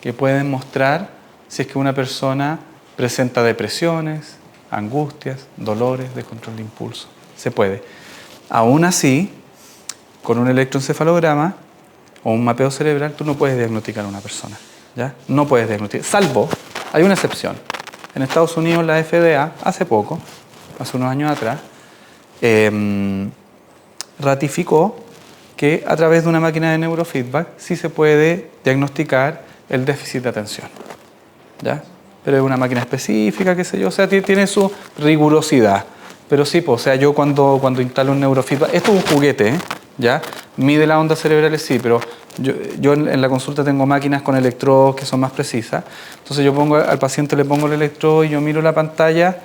que pueden mostrar si es que una persona presenta depresiones, angustias, dolores, descontrol de impulso. Se puede. Aún así, con un electroencefalograma o un mapeo cerebral, tú no puedes diagnosticar a una persona, ¿ya? No puedes diagnosticar, salvo, hay una excepción. En Estados Unidos la FDA, hace poco, hace unos años atrás, ratificó que a través de una máquina de neurofeedback sí se puede diagnosticar el déficit de atención, ¿ya? Pero es una máquina específica, qué sé yo, o sea, tiene su rigurosidad. Pero sí, pues, o sea, yo cuando instalo un neurofeedback, esto es un juguete, ¿ya? Mide las ondas cerebrales, sí, pero yo en la consulta tengo máquinas con electrodos que son más precisas. Entonces yo pongo al paciente, le pongo el electrodo y yo miro la pantalla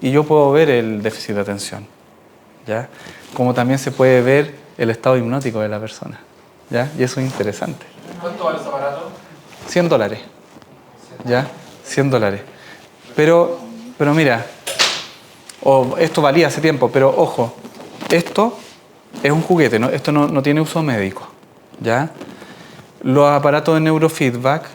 y yo puedo ver el déficit de atención, ¿ya? Como también se puede ver el estado hipnótico de la persona, ¿ya? Y eso es interesante. ¿Cuánto vale ese aparato? $100, ¿ya? $100. Pero mira, esto valía hace tiempo, pero ojo, esto es un juguete, ¿no? Esto no tiene uso médico, ¿ya? Los aparatos de neurofeedback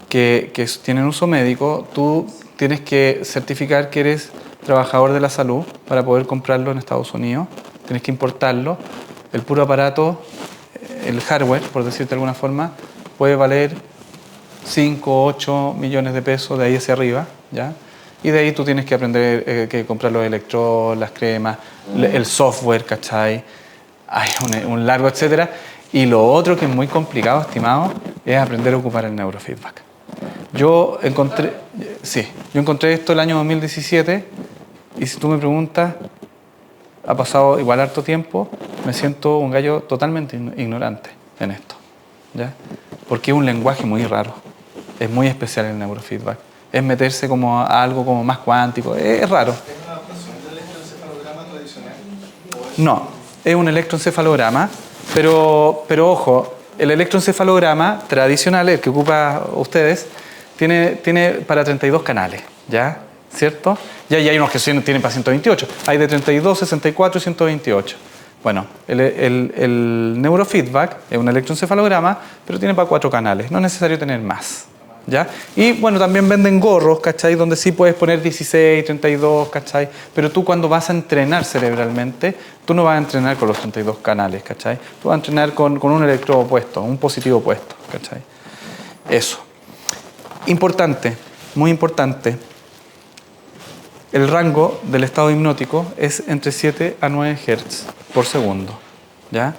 que tienen uso médico, tú tienes que certificar que eres trabajador de la salud para poder comprarlo en Estados Unidos, tienes que importarlo. El puro aparato, el hardware, por decirte de alguna forma, puede valer 5 o 8 millones de pesos de ahí hacia arriba, ¿ya? Y de ahí tú tienes que aprender que comprar los electrodos, las cremas, el software, ¿cachai? Hay un largo etcétera. Y lo otro que es muy complicado, estimado, es aprender a ocupar el neurofeedback. Yo encontré esto el año 2017 y si tú me preguntas, ha pasado igual harto tiempo, me siento un gallo totalmente ignorante en esto, ¿ya? Porque es un lenguaje muy raro, es muy especial el neurofeedback. Es meterse como a algo como más cuántico, es raro. ¿Es una adaptación del electroencefalograma tradicional? No, es un electroencefalograma Pero ojo, el electroencefalograma tradicional, el que ocupa ustedes, tiene para 32 canales, ¿ya? ¿Cierto? Ya hay unos que tienen para 128. Hay de 32, 64 y 128. Bueno, el neurofeedback es un electroencefalograma, pero tiene para 4 canales. No es necesario tener más, ¿ya? Y bueno, también venden gorros, ¿cachai? Donde sí puedes poner 16, 32, ¿cachai? Pero tú cuando vas a entrenar cerebralmente, tú no vas a entrenar con los 32 canales, ¿cachai? Tú vas a entrenar con un electrodo opuesto, un positivo opuesto, ¿cachai? Eso. Importante, muy importante. El rango del estado hipnótico es entre 7 a 9 Hz por segundo, ¿ya?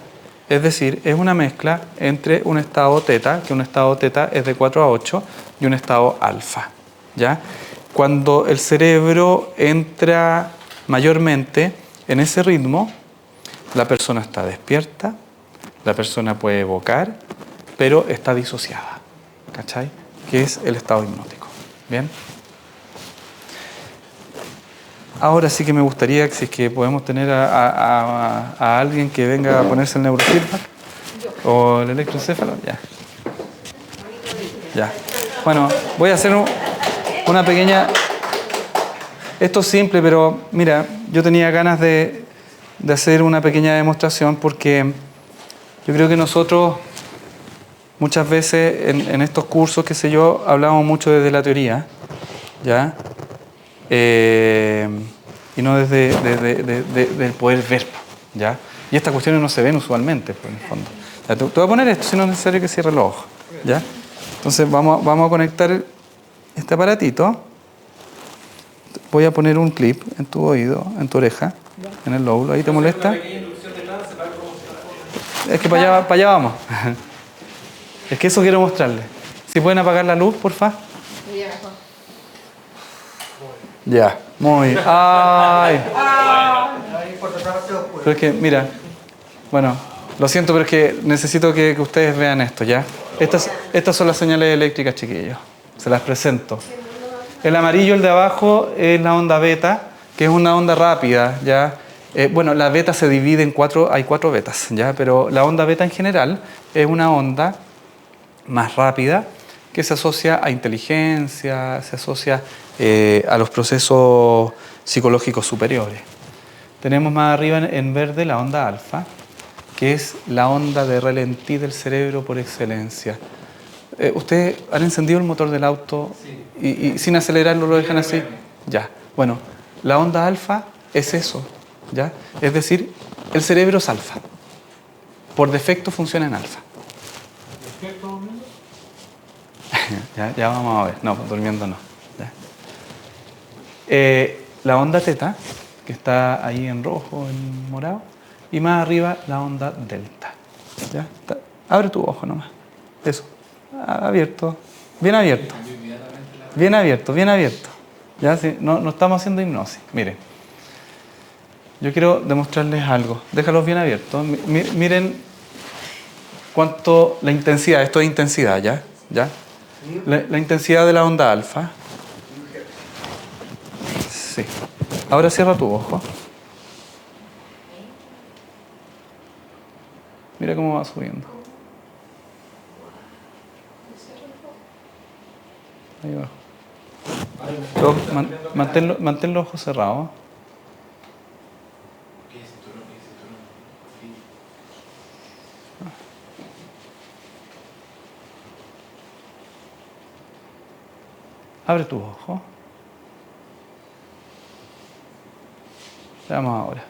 Es decir, es una mezcla entre un estado teta, que un estado teta es de 4 a 8, y un estado alfa, ¿ya? Cuando el cerebro entra mayormente en ese ritmo, la persona está despierta, la persona puede evocar, pero está disociada, ¿cachai? Que es el estado hipnótico, ¿bien? Ahora sí que me gustaría, si es que podemos tener a alguien que venga a ponerse el neurofeedback o el electroencéfalo, ya. Ya. Bueno, voy a hacer una pequeña... Esto es simple, pero mira, yo tenía ganas de hacer una pequeña demostración porque yo creo que nosotros muchas veces en estos cursos, qué sé yo, hablamos mucho desde la teoría, ¿ya? Y no desde el poder ver, ¿ya? Y estas cuestiones no se ven usualmente, por el fondo. Ya, te voy a poner esto, si no es necesario que cierre los ojos, ¿ya? Entonces vamos a conectar este aparatito. Voy a poner un clip en tu oído, en tu oreja, en el lóbulo. ¿Ahí te molesta? Es que para allá vamos. Es que eso quiero mostrarle. Si pueden apagar la luz, porfa. Ya, muy bien. ¡Ay! Pero es que, mira, bueno, lo siento, pero es que necesito que ustedes vean esto, ¿ya? Estas son las señales eléctricas, chiquillos. Se las presento. El amarillo, el de abajo, es la onda beta, que es una onda rápida, ¿ya? Bueno, la beta se divide en 4, hay 4 betas, ¿ya? Pero la onda beta en general es una onda más rápida que se asocia a inteligencia, se asocia a los procesos psicológicos superiores. Tenemos más arriba en verde la onda alfa, que es la onda de ralentí del cerebro por excelencia. ¿Ustedes han encendido el motor del auto y sin acelerarlo lo dejan así? Ya. Bueno, la onda alfa es eso, ¿ya? Es decir, el cerebro es alfa. Por defecto funciona en alfa. ¿Despierto durmiendo? Ya vamos a ver. No, durmiendo no. La onda teta, que está ahí en rojo, en morado, y más arriba la onda delta. ¿Ya? Abre tu ojo nomás. Eso. Abierto. Bien abierto. Bien abierto, bien abierto. ¿Ya? Sí, no estamos haciendo hipnosis. Miren. Yo quiero demostrarles algo. Déjalos bien abiertos. Miren cuánto la intensidad. Esto es intensidad, ¿ya? ¿Ya? La intensidad de la onda alfa. Sí. Ahora cierra tu ojo. Mira cómo va subiendo. Ahí va. Mantén los ojos cerrados. Abre tu ojo. Veamos ahora.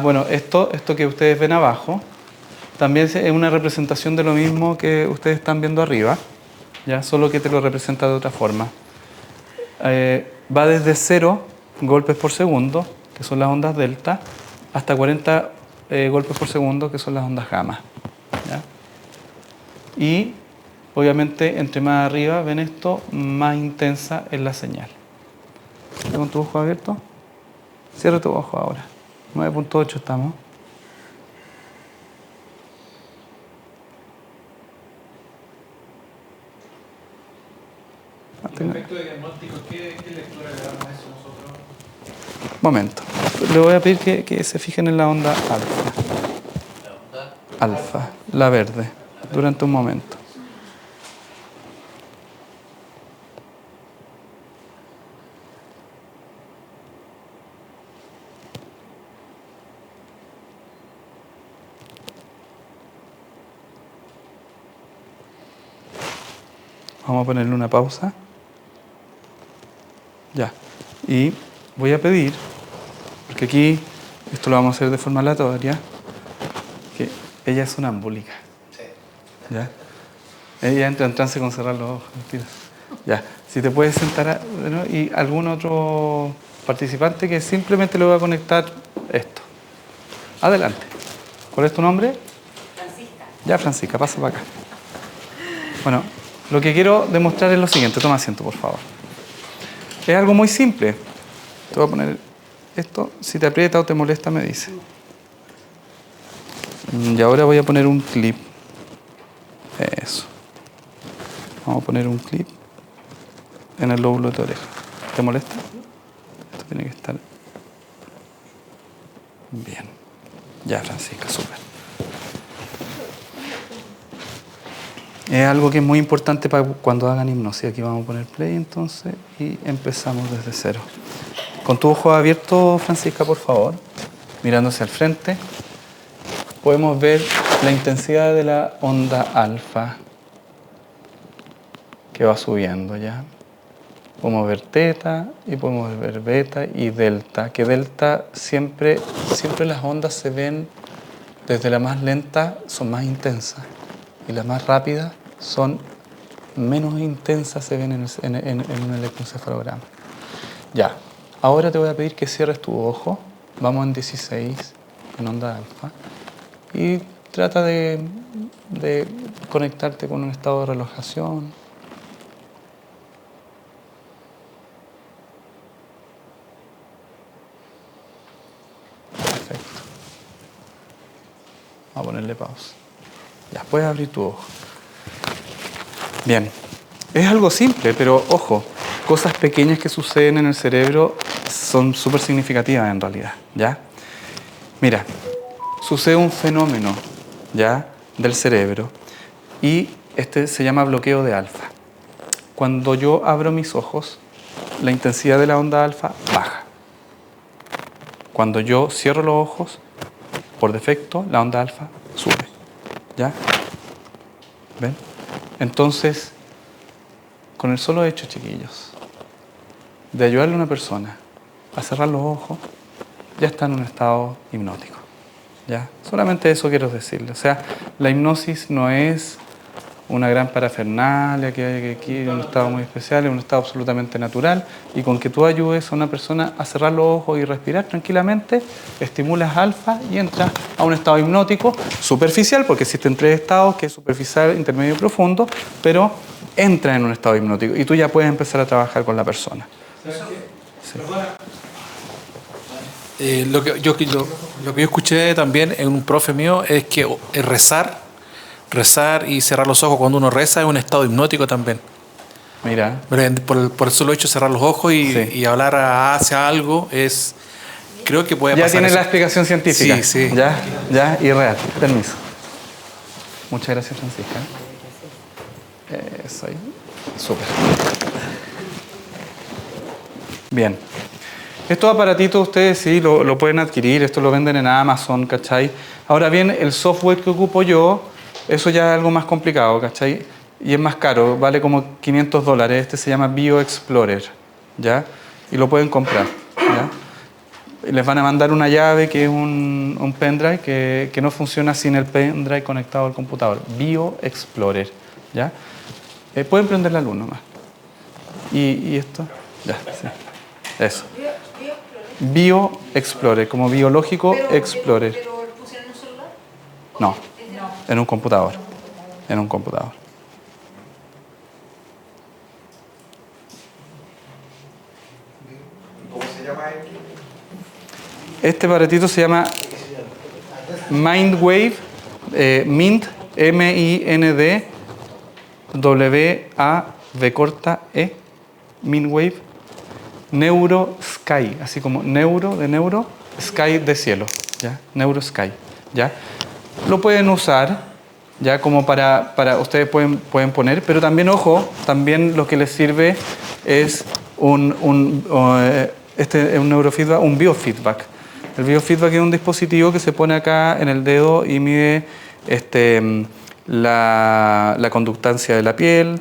Bueno, esto que ustedes ven abajo también es una representación de lo mismo que ustedes están viendo arriba, ¿ya? Solo que te lo representa de otra forma. Va desde 0 golpes por segundo, que son las ondas delta, hasta 40 golpes por segundo, que son las ondas gamma, ¿ya? Y obviamente, entre más arriba ven esto, más intensa es la señal. ¿Estás con tu ojo abierto? Cierra tu ojo ahora. 9.8 estamos. ¿El efecto de diagnóstico, qué lectura le damos a eso nosotros? Momento. Le voy a pedir que se fijen en la onda alfa. alfa, la verde, durante un momento. Vamos a ponerle una pausa. Ya. Y voy a pedir, porque aquí esto lo vamos a hacer de forma aleatoria, que ella es sonámbulica. ¿Ya? Ella entra en trance con cerrar los ojos. Mentira. Ya. Si te puedes sentar, ¿no? Y algún otro participante que simplemente le voy a conectar esto. Adelante. ¿Cuál es tu nombre? Francisca. Ya, Francisca, pasa para acá. Bueno, lo que quiero demostrar es lo siguiente. Toma asiento, por favor. Es algo muy simple. Te voy a poner esto. Si te aprieta o te molesta, me dice. Y ahora voy a poner un clip. Eso. Vamos a poner un clip en el lóbulo de tu oreja. ¿Te molesta? Esto tiene que estar bien. Ya, Francisca, súper. Es algo que es muy importante para cuando hagan hipnosis. Aquí vamos a poner play entonces y empezamos desde cero. Con tu ojo abierto, Francisca, por favor, mirándose al frente, podemos ver la intensidad de la onda alfa que va subiendo ya. Podemos ver teta y podemos ver beta y delta, que delta siempre las ondas se ven desde la más lenta, son más intensas. Y las más rápidas son menos intensas, se ven en un electroencefalograma. Ya, ahora te voy a pedir que cierres tu ojo. Vamos en 16, en onda alfa. Y trata de conectarte con un estado de relajación. Perfecto. Vamos a ponerle pausa. Ya, puedes abrir tu ojo. Bien, es algo simple, pero ojo, cosas pequeñas que suceden en el cerebro son súper significativas en realidad, ¿ya? Mira, sucede un fenómeno, ¿ya?, del cerebro y este se llama bloqueo de alfa. Cuando yo abro mis ojos, la intensidad de la onda alfa baja. Cuando yo cierro los ojos, por defecto, la onda alfa sube. ¿Ya? ¿Ven? Entonces, con el solo hecho, chiquillos, de ayudarle a una persona a cerrar los ojos, ya está en un estado hipnótico. ¿Ya? Solamente eso quiero decirle. O sea, la hipnosis no es una gran parafernalia que hay aquí en un estado muy especial, es un estado absolutamente natural, y con que tú ayudes a una persona a cerrar los ojos y respirar tranquilamente, estimulas alfa y entras a un estado hipnótico superficial, porque existen tres estados, que es superficial, intermedio y profundo, pero entras en un estado hipnótico y tú ya puedes empezar a trabajar con la persona. Sí. Lo que yo escuché también en un profe mío es que rezar y cerrar los ojos cuando uno reza es un estado hipnótico también. Mira. Por el solo hecho de cerrar los ojos y hablar hacia algo creo que puede ya pasar. Ya tiene eso. La explicación científica. Sí. Ya, y real. Permiso. Muchas gracias, Francisca. Eso ahí. Súper. Bien. Estos aparatitos ustedes sí lo pueden adquirir, esto lo venden en Amazon, ¿cachai? Ahora bien, el software que ocupo yo, eso ya es algo más complicado, ¿cachai? Y es más caro, vale como $500. Este se llama BioExplorer, ¿ya? Y lo pueden comprar, ¿ya? Y les van a mandar una llave que es un pendrive que no funciona sin el pendrive conectado al computador. BioExplorer, ¿ya? Pueden prender la luz nomás. ¿Y esto? Ya, sí. Eso. BioExplorer, como biológico Explorer. ¿Pero lo pusieron en un celular? No, en un computador. En un computador. ¿Cómo se llama esto? Este aparatito se llama Mindwave, Mind, M-I-N-D, W-A-V-E, Mindwave, Neuro Sky, así como neuro de neuro, sky de cielo, ¿ya? Neuro Sky, ¿ya? lo pueden usar, ya como para ustedes pueden poner, pero también, ojo, también lo que les sirve es un neurofeedback, un biofeedback. El biofeedback es un dispositivo que se pone acá en el dedo y mide la conductancia de la piel,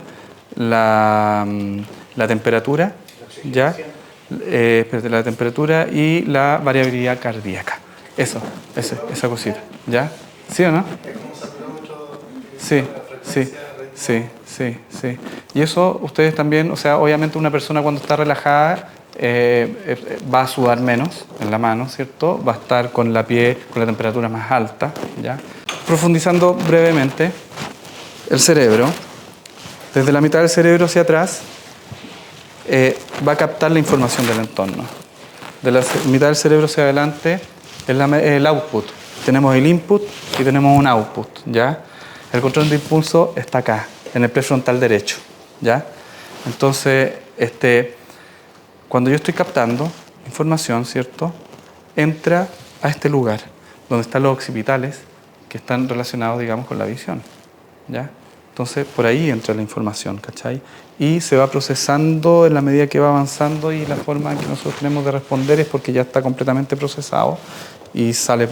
la temperatura, ¿ya? La temperatura y la variabilidad cardíaca. Esa cosita, ¿ya? ¿Sí o no? Sí. Y eso ustedes también, o sea, obviamente una persona cuando está relajada va a sudar menos en la mano, ¿cierto? Va a estar con la temperatura más alta, ¿ya? Profundizando brevemente, el cerebro, desde la mitad del cerebro hacia atrás, va a captar la información del entorno. De la mitad del cerebro hacia adelante es el output. Tenemos el input y tenemos un output, ¿ya? El control de impulso está acá, en el prefrontal derecho, ¿ya? Entonces, cuando yo estoy captando información, ¿cierto? Entra a este lugar, donde están los occipitales, que están relacionados, digamos, con la visión, ¿ya? Entonces, por ahí entra la información, ¿cachai? Y se va procesando en la medida que va avanzando y la forma en que nosotros tenemos de responder es porque ya está completamente procesado y sale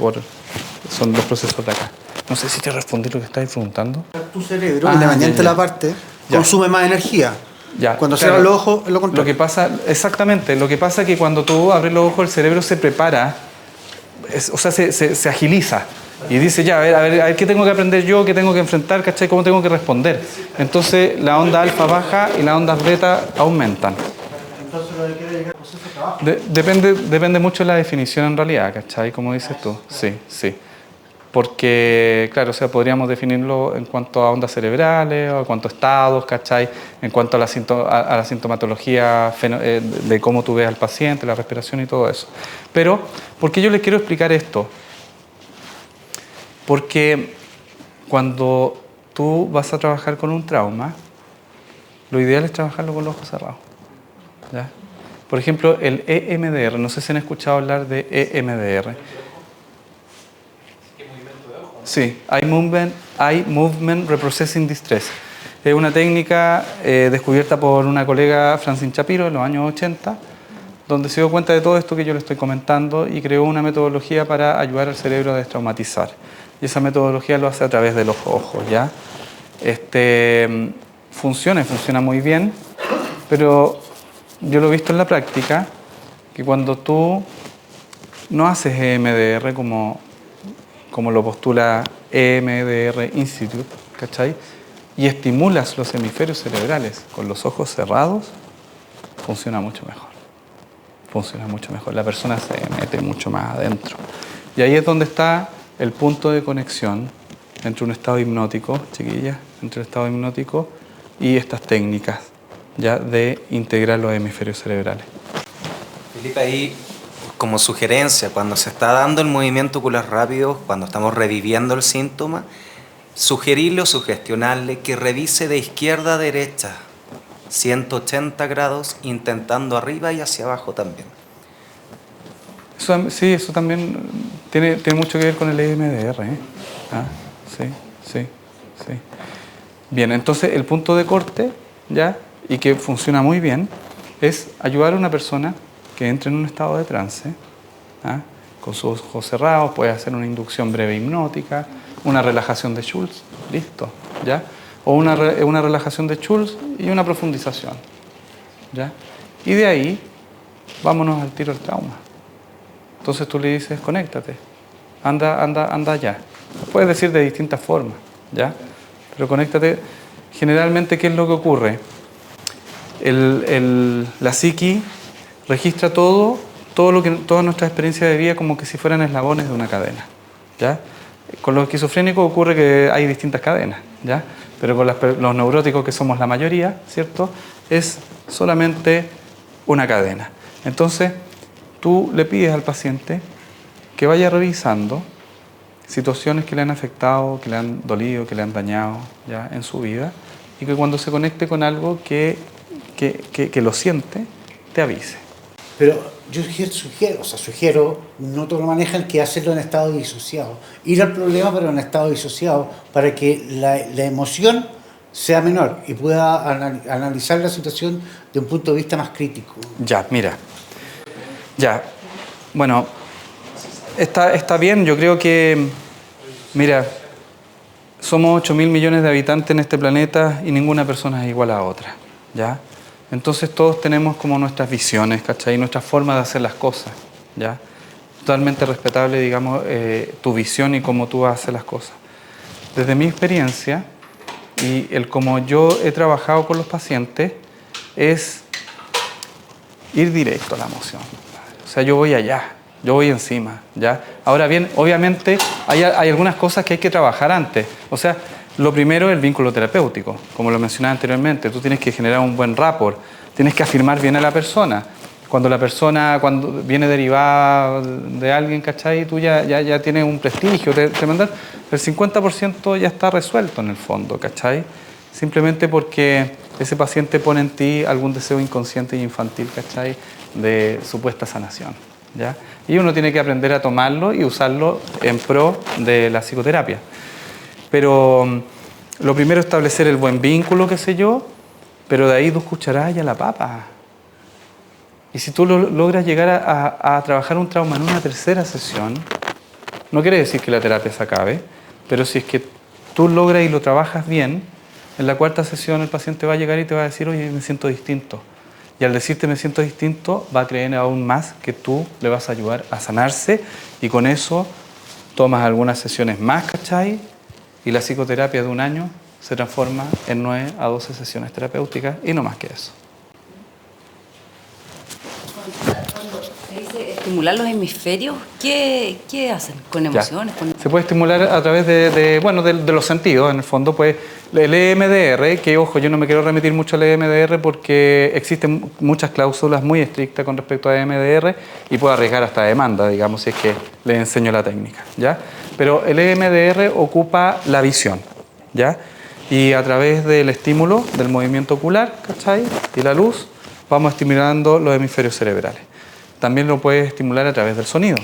son los procesos de acá. No sé si te respondí lo que estabas preguntando. Tu cerebro, independiente de la parte, consume más energía. Ya, cuando claro, cierras los ojos, es lo contrario. Lo que pasa, exactamente, lo que pasa es que cuando tú abres los ojos, el cerebro se prepara, o sea, se agiliza. Y dice, ya, a ver, ¿qué tengo que aprender yo? ¿Qué tengo que enfrentar? ¿Cachai? ¿Cómo tengo que responder? Entonces, la onda alfa baja y las ondas beta aumentan. Entonces, lo que quiere llegar al proceso de trabajo. Depende mucho de la definición en realidad, ¿cachai? Como dices tú. Sí. Porque, claro, o sea, podríamos definirlo en cuanto a ondas cerebrales, o en cuanto a estados, ¿cachai? En cuanto a la sintomatología de cómo tú ves al paciente, la respiración y todo eso. Pero, ¿por qué yo les quiero explicar esto? Porque cuando tú vas a trabajar con un trauma, lo ideal es trabajarlo con los ojos cerrados, ¿ya? Por ejemplo, el EMDR, no sé si han escuchado hablar de EMDR. Sí, Eye Movement Reprocessing Distress. Es una técnica descubierta por una colega, Francine Shapiro, en los años 80, donde se dio cuenta de todo esto que yo le estoy comentando y creó una metodología para ayudar al cerebro a destraumatizar. Y esa metodología lo hace a través de los ojos, ¿ya? Funciona muy bien, pero yo lo he visto en la práctica, que cuando tú no haces EMDR como lo postula EMDR Institute, ¿cachai? Y estimulas los hemisferios cerebrales con los ojos cerrados, funciona mucho mejor. La persona se mete mucho más adentro. Y ahí es donde está el punto de conexión entre un estado hipnótico, chiquillas, entre el estado hipnótico y estas técnicas ya de integrar los hemisferios cerebrales. Felipe, ahí como sugerencia, cuando se está dando el movimiento ocular rápido, cuando estamos reviviendo el síntoma, sugerirle o sugestionarle que revise de izquierda a derecha, 180 grados, intentando arriba y hacia abajo también. Eso también tiene mucho que ver con el EMDR, ¿eh? Sí. Bien, entonces el punto de corte, ¿ya? Y que funciona muy bien, es ayudar a una persona que entre en un estado de trance, con sus ojos cerrados, puede hacer una inducción breve hipnótica, una relajación de Schultz, listo, ¿ya? O una relajación de Schultz y una profundización, ¿ya? Y de ahí, vámonos al tiro del trauma. Entonces tú le dices, conéctate, anda allá. Puedes decir de distintas formas, ¿ya? Pero conéctate. Generalmente, ¿qué es lo que ocurre? La psiqui registra toda nuestra experiencia de vida como que si fueran eslabones de una cadena, ¿ya? Con los esquizofrénicos ocurre que hay distintas cadenas, ¿ya? Pero con los neuróticos, que somos la mayoría, ¿cierto? Es solamente una cadena. Entonces, tú le pides al paciente que vaya revisando situaciones que le han afectado, que le han dolido, que le han dañado, ¿ya? En su vida, y que cuando se conecte con algo que lo siente, te avise. Pero yo sugiero, no todo lo manejan, que hacerlo en estado disociado. Ir al problema pero en estado disociado para que la emoción sea menor y pueda analizar la situación de un punto de vista más crítico. Ya, mira. Ya. Bueno, está bien. Yo creo que, mira, somos 8.000 millones de habitantes en este planeta y ninguna persona es igual a otra, ¿ya? Entonces todos tenemos como nuestras visiones, ¿cachai? Nuestra forma de hacer las cosas, ¿ya? Totalmente respetable, digamos, tu visión y cómo tú haces las cosas. Desde mi experiencia y el cómo yo he trabajado con los pacientes es ir directo a la emoción. O sea, yo voy allá, yo voy encima, ¿ya? Ahora bien, obviamente hay algunas cosas que hay que trabajar antes. O sea, lo primero es el vínculo terapéutico, como lo mencionaba anteriormente. Tú tienes que generar un buen rapport, tienes que afirmar bien a la persona. Cuando la persona viene derivada de alguien, ¿cachai? Tú ya tienes un prestigio, te mandan, el 50% ya está resuelto en el fondo, ¿cachai? Simplemente porque ese paciente pone en ti algún deseo inconsciente y infantil, ¿cachai? De supuesta sanación, ¿ya? Y uno tiene que aprender a tomarlo y usarlo en pro de la psicoterapia. Pero lo primero es establecer el buen vínculo, qué sé yo, pero de ahí 2 cucharadas y a la papa. Y si tú logras llegar a trabajar un trauma en una tercera sesión, no quiere decir que la terapia se acabe, pero si es que tú logras y lo trabajas bien, en la 4ª sesión el paciente va a llegar y te va a decir, oye, me siento distinto. Y al decirte me siento distinto, va a creer aún más que tú le vas a ayudar a sanarse y con eso tomas algunas sesiones más, ¿cachai? Y la psicoterapia de 1 año se transforma en 9 a 12 sesiones terapéuticas y no más que eso. Cuando se dice estimular los hemisferios, ¿qué hacen? ¿Con emociones? Se puede estimular a través de los sentidos, en el fondo, pues el EMDR, que ojo, yo no me quiero remitir mucho al EMDR porque existen muchas cláusulas muy estrictas con respecto a EMDR y puede arriesgar hasta demanda, digamos, si es que le enseño la técnica, ¿ya? Pero el EMDR ocupa la visión, ¿ya? Y a través del estímulo del movimiento ocular, ¿cachai? Y la luz, vamos estimulando los hemisferios cerebrales. También lo puedes estimular a través del sonido.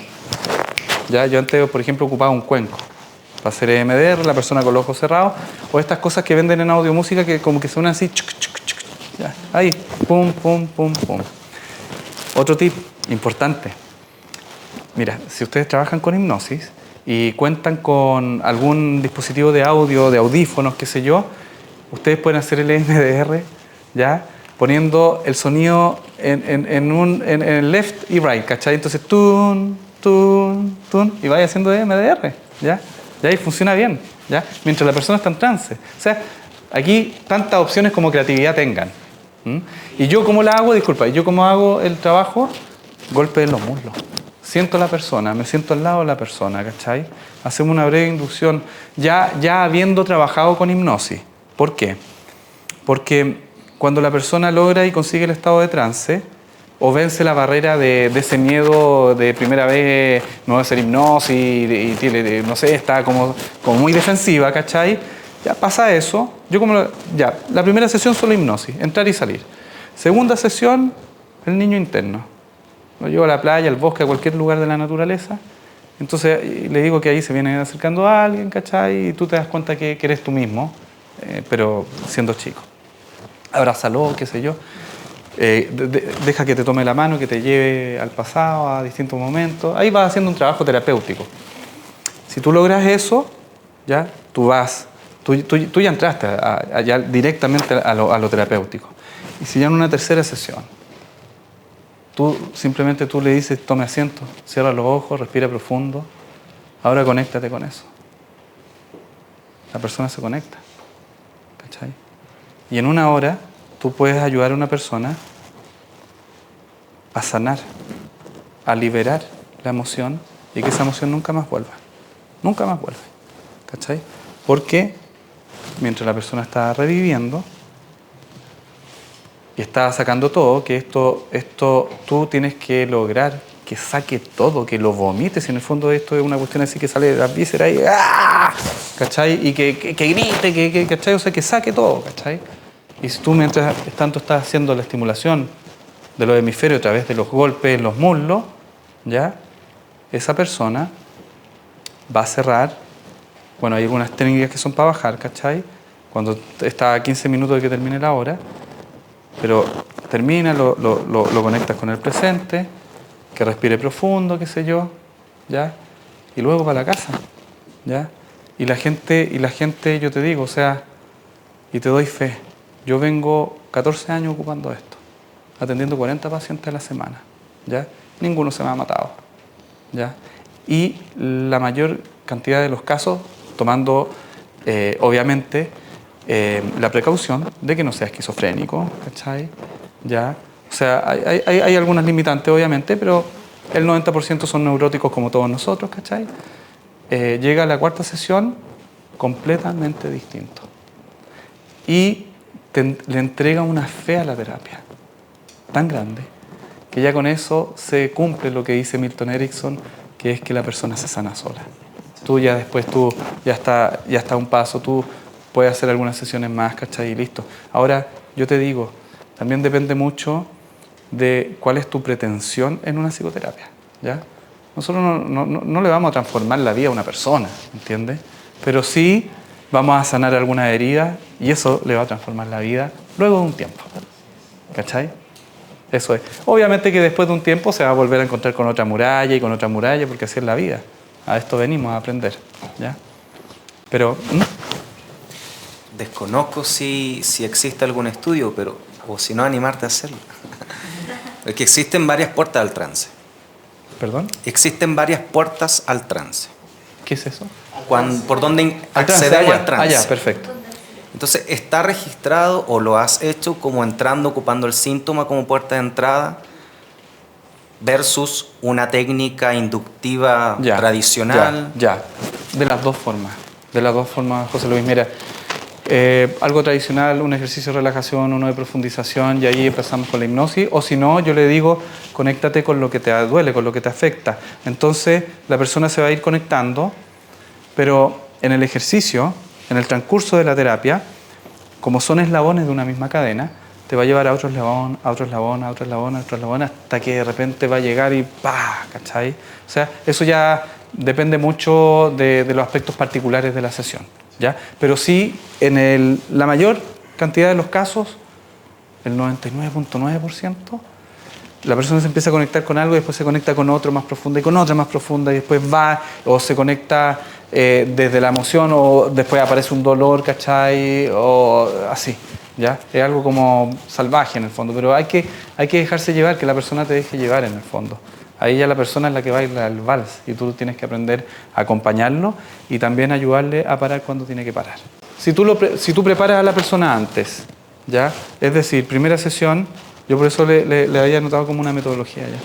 ¿Ya? Yo antes, por ejemplo, ocupaba un cuenco para hacer EMDR, la persona con los ojos cerrados, o estas cosas que venden en audiomúsica que como que suenan así, chuc, chuc, chuc, ¿ya? Ahí, pum, pum, pum, pum. Otro tip importante. Mira, si ustedes trabajan con hipnosis y cuentan con algún dispositivo de audio, de audífonos, qué sé yo, ustedes pueden hacer el EMDR, ¿ya? Poniendo el sonido en el left y right, ¿cachai? Entonces, tun, tun, tun, y vaya haciendo EMDR, ¿ya? Y ahí funciona bien, ¿ya? Mientras la persona está en trance. O sea, aquí tantas opciones como creatividad tengan. Y yo cómo la hago, disculpa, yo cómo hago el trabajo, golpe en los muslos. Siento a la persona, me siento al lado de la persona, ¿cachai? Hacemos una breve inducción, ya habiendo trabajado con hipnosis. ¿Por qué? Porque cuando la persona logra y consigue el estado de trance, o vence la barrera de ese miedo de primera vez, no va a hacer hipnosis y tiene, no sé, está como muy defensiva, ¿cachai? Ya pasa eso. La primera sesión solo hipnosis, entrar y salir. Segunda sesión, el niño interno. Lo llevo a la playa, al bosque, a cualquier lugar de la naturaleza. Entonces le digo que ahí se viene acercando a alguien, ¿cachai? Y tú te das cuenta que eres tú mismo, pero siendo chico. Abrázalo, qué sé yo. Deja que te tome la mano, que te lleve al pasado, a distintos momentos. Ahí vas haciendo un trabajo terapéutico. Si tú logras eso, ya tú ya entraste ya directamente a lo terapéutico. Y si ya en una tercera sesión, simplemente tú le dices, tome asiento, cierra los ojos, respira profundo, ahora conéctate con eso. La persona se conecta, ¿cachai? Y en 1 hora tú puedes ayudar a una persona a sanar, a liberar la emoción y que esa emoción nunca más vuelva. Nunca más vuelve. ¿Cachai? Porque mientras la persona está reviviendo y está sacando todo, que esto tú tienes que lograr que saque todo, que lo vomites. Y en el fondo esto es una cuestión así que sale de las vísceras y ¡ah! ¿Cachai? Y que grite, ¿cachai? O sea, que saque todo, ¿cachai? Y si tú mientras tanto estás haciendo la estimulación de los hemisferios a través de los golpes en los muslos, ¿ya? Esa persona va a cerrar. Bueno, hay algunas técnicas que son para bajar, ¿cachai? Cuando está a 15 minutos de que termine la hora, pero termina, lo conectas con el presente, que respire profundo, qué sé yo, ¿ya? Y luego para la casa, ¿ya? Y la gente, yo te digo, o sea, y te doy fe, yo vengo 14 años ocupando esto, atendiendo 40 pacientes a la semana, ¿ya? Ninguno se me ha matado, ¿ya? Y la mayor cantidad de los casos, tomando, obviamente, la precaución de que no sea esquizofrénico, ¿cachai? ¿Ya? O sea, hay algunas limitantes, obviamente, pero el 90% son neuróticos como todos nosotros, ¿cachai? Llega a la cuarta sesión completamente distinto. Y le entrega una fe a la terapia tan grande que ya con eso se cumple lo que dice Milton Erickson, que es que la persona se sana sola. Tú ya después, ya está un paso, tú puedes hacer algunas sesiones más, ¿cachai? Y listo. Ahora, yo te digo, también depende mucho de cuál es tu pretensión en una psicoterapia, ¿ya? Nosotros no le vamos a transformar la vida a una persona, ¿entiendes? Pero sí vamos a sanar algunas heridas y eso le va a transformar la vida luego de un tiempo, ¿cachai? Eso es. Obviamente que después de un tiempo se va a volver a encontrar con otra muralla y con otra muralla, porque así es la vida. A esto venimos a aprender, ¿ya? Pero... Desconozco si existe algún estudio, pero o si no, animarte a hacerlo. Porque existen varias puertas al trance. ¿Perdón? Existen varias puertas al trance. ¿Qué es eso? Por donde accedemos al trance. Ya, perfecto. Entonces, ¿está registrado o lo has hecho como entrando, ocupando el síntoma como puerta de entrada versus una técnica inductiva tradicional? Ya. De las dos formas, José Luis. Mira, algo tradicional, un ejercicio de relajación, uno de profundización, y ahí empezamos con la hipnosis. O si no, yo le digo, conéctate con lo que te duele, con lo que te afecta. Entonces, la persona se va a ir conectando, pero en el ejercicio, en el transcurso de la terapia, como son eslabones de una misma cadena, te va a llevar a otro eslabón, a otro eslabón, a otro eslabón, a otro eslabón, hasta que de repente va a llegar y ¡pah! ¿Cachai? O sea, eso ya depende mucho de los aspectos particulares de la sesión, ¿ya? Pero sí, en la mayor cantidad de los casos, el 99.9%, la persona se empieza a conectar con algo y después se conecta con otro más profundo y con otra más profunda y después va o se conecta desde la emoción o después aparece un dolor, ¿cachai? O así, ¿ya? Es algo como salvaje en el fondo, pero hay que dejarse llevar, que la persona te deje llevar en el fondo. Ahí ya la persona es la que baila el vals y tú tienes que aprender a acompañarlo y también ayudarle a parar cuando tiene que parar. Si tú preparas a la persona antes, ¿ya? Es decir, primera sesión, yo por eso le había anotado como una metodología ya.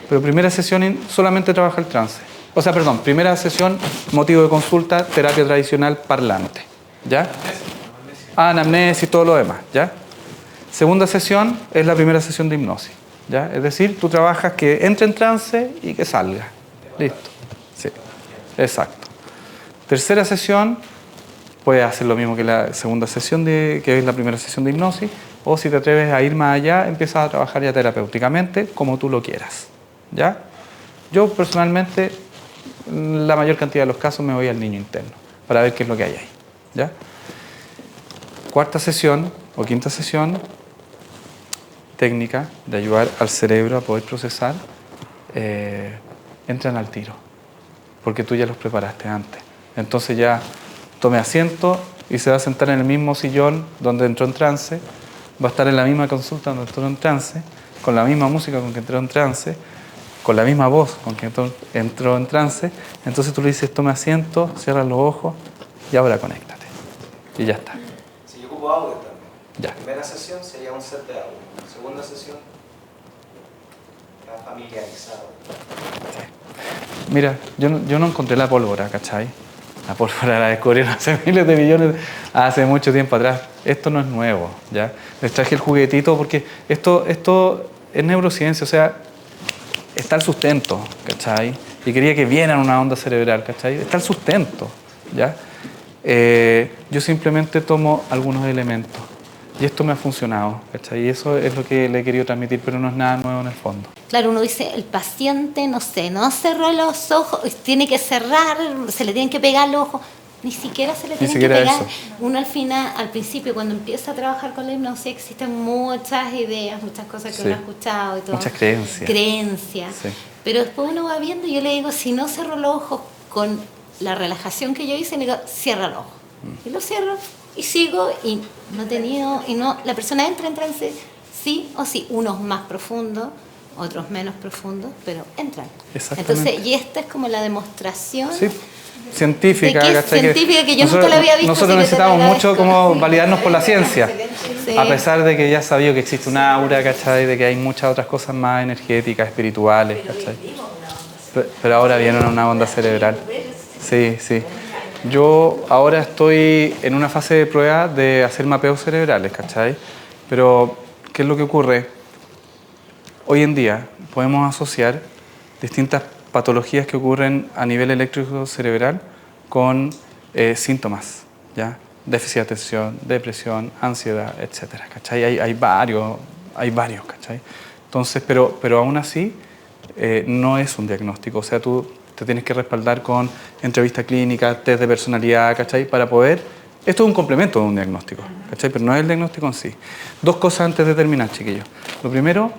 Pero primera sesión solamente trabaja el trance. O sea, perdón, primera sesión, motivo de consulta, terapia tradicional parlante, ¿ya? Anamnesis, todo lo demás, ¿ya? Segunda sesión es la primera sesión de hipnosis, ¿ya? Es decir, tú trabajas que entre en trance y que salga. Listo. Sí, exacto. Tercera sesión, puedes hacer lo mismo que la segunda sesión, que es la primera sesión de hipnosis, o si te atreves a ir más allá, empiezas a trabajar ya terapéuticamente, como tú lo quieras, ¿ya? Yo personalmente, la mayor cantidad de los casos me voy al niño interno, para ver qué es lo que hay ahí, ¿ya? Cuarta sesión o quinta sesión, técnica de ayudar al cerebro a poder procesar, entran al tiro, porque tú ya los preparaste antes. Entonces ya tome asiento y se va a sentar en el mismo sillón donde entró en trance, va a estar en la misma consulta donde entró en trance, con la misma música con que entró en trance, con la misma voz con que entró en trance. Entonces tú le dices, tome asiento, cierra los ojos y ahora conéctate. Y ya está. Si yo ocupo audio también. Ya. Primera sesión sería un set de audio. Segunda sesión, ya familiarizado. Sí. Mira, yo no encontré la pólvora, ¿cachai? La pólvora la descubrieron hace miles de millones, hace mucho tiempo atrás. Esto no es nuevo, ¿ya? Les traje el juguetito porque esto es neurociencia, o sea, está el sustento, ¿cachai? Y quería que vieran una onda cerebral, ¿cachai? Está el sustento, ¿ya? Yo simplemente tomo algunos elementos. Y esto me ha funcionado, ¿cachai? Y eso es lo que le he querido transmitir, pero no es nada nuevo en el fondo. Claro, uno dice, el paciente, no sé, no cerró los ojos, tiene que cerrar, se le tienen que pegar los ojos. Ni siquiera se le tienen que pegar. eso. Uno al final, al principio, cuando empieza a trabajar con la hipnosis, existen muchas ideas, muchas cosas que Sí. uno ha escuchado y todo. Muchas creencias. Creencias. Sí. Pero después uno va viendo y yo le digo, si no cerró los ojos con la relajación que yo hice, le digo, cierra los ojos. Y lo cierro y sigo y no he tenido, y no, la persona entra en trance, sí o sí, unos más profundos, otros menos profundos, pero entran. Exactamente. Entonces, y esta es como la demostración. Sí, científica, De que es ¿cachai? científica, que yo nunca la había visto, Nosotros así que necesitamos te mucho agradezco. como validarnos por la ciencia. Sí. A pesar de que ya sabido que existe un aura, ¿cachai? De que hay muchas otras cosas más energéticas, espirituales, ¿cachai? Pero ahora viene una onda cerebral. Sí, sí. Yo ahora estoy en una fase de prueba de hacer mapeos cerebrales, ¿cachai? Pero, ¿qué es lo que ocurre? Hoy en día podemos asociar distintas patologías que ocurren a nivel eléctrico cerebral con síntomas, ¿ya? Déficit de atención, depresión, ansiedad, etcétera, ¿cachai? Hay varios, ¿cachai? Entonces, pero aún así no es un diagnóstico, o sea, tú te tienes que respaldar con entrevista clínica, test de personalidad, ¿cachai? Para poder... Esto es un complemento de un diagnóstico, ¿cachai? Pero no es el diagnóstico en sí. Dos cosas antes de terminar, chiquillos. Lo primero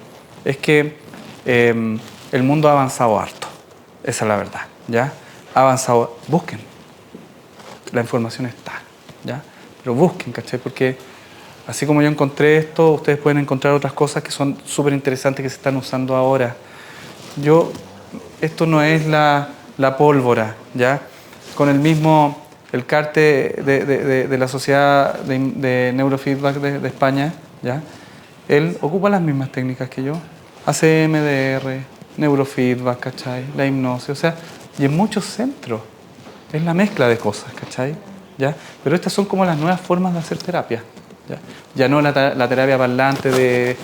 es que el mundo ha avanzado harto. Esa es la verdad, ¿ya? Ha avanzado. Busquen. La información está, ¿ya? Pero busquen, ¿cachai? Porque así como yo encontré esto, ustedes pueden encontrar otras cosas que son súper interesantes que se están usando ahora. Esto no es la pólvora, ¿ya? Con el CARTE de la Sociedad de Neurofeedback de España, ¿ya? Él ocupa las mismas técnicas que yo. Hace MDR, neurofeedback, ¿cachai? La hipnosis, o sea, y en muchos centros. Es la mezcla de cosas, ¿cachai? ¿Ya? Pero estas son como las nuevas formas de hacer terapia. Ya no la terapia parlante de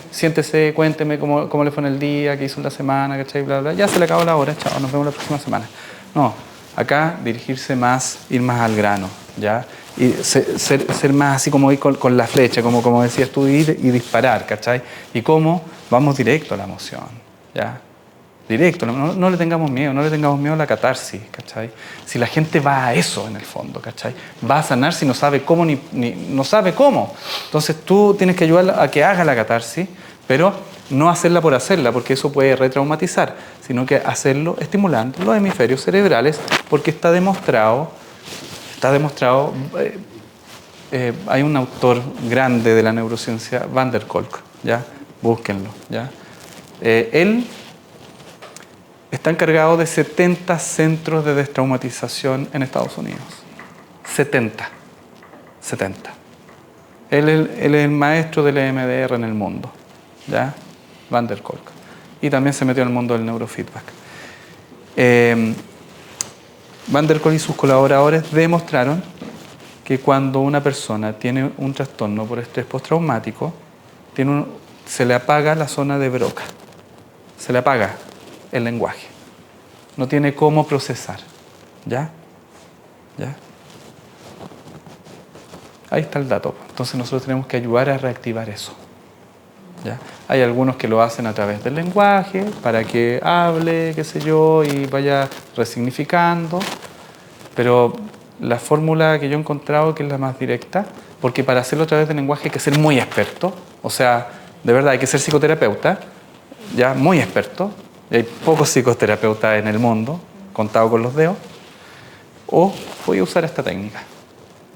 siéntese, cuénteme cómo le fue en el día, qué hizo en la semana, ¿cachai? Bla, bla, ya se le acabó la hora, chao, nos vemos la próxima semana. No, acá dirigirse más, ir más al grano, ¿ya? Y ser más así como ir con la flecha, como decías tú, ir y disparar, ¿cachai? Y cómo vamos directo a la emoción, ¿ya? Directo, no le tengamos miedo a la catarsis, ¿cachai? Si la gente va a eso en el fondo, ¿cachai? Va a sanar si no sabe cómo, no sabe cómo. Entonces tú tienes que ayudarla a que haga la catarsis, pero no hacerla por hacerla, porque eso puede retraumatizar, sino que hacerlo estimulando los hemisferios cerebrales, porque está demostrado, hay un autor grande de la neurociencia, Van der Kolk, ¿ya? Búsquenlo, ¿ya? Él está encargado de 70 centros de destraumatización en Estados Unidos. 70. Él es el maestro del EMDR en el mundo, ¿ya? Van der Kolk. Y también se metió en el mundo del neurofeedback. Van der Kolk y sus colaboradores demostraron que cuando una persona tiene un trastorno por estrés postraumático, se le apaga la zona de Broca. Se le apaga el lenguaje. No tiene cómo procesar. ¿Ya? Ahí está el dato. Entonces nosotros tenemos que ayudar a reactivar eso. ¿Ya? Hay algunos que lo hacen a través del lenguaje, para que hable, qué sé yo, y vaya resignificando. Pero la fórmula que yo he encontrado, que es la más directa, porque para hacerlo a través del lenguaje hay que ser muy experto. O sea, de verdad hay que ser psicoterapeuta, ya muy experto. Y hay pocos psicoterapeutas en el mundo, contados con los dedos. O voy a usar esta técnica,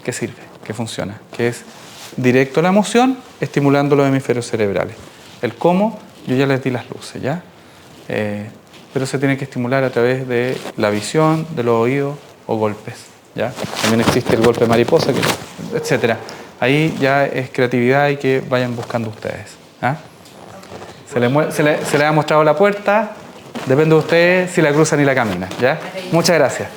que sirve, que funciona, que es directo a la emoción, estimulando los hemisferios cerebrales. El cómo, yo ya les di las luces, ¿ya? Pero se tiene que estimular a través de la visión, de los oídos o golpes, ¿ya? También existe el golpe mariposa, etcétera. Ahí ya es creatividad y que vayan buscando ustedes, ¿ah? Se le ha mostrado la puerta, depende de ustedes si la cruzan y la caminan, ¿ya? Muchas gracias.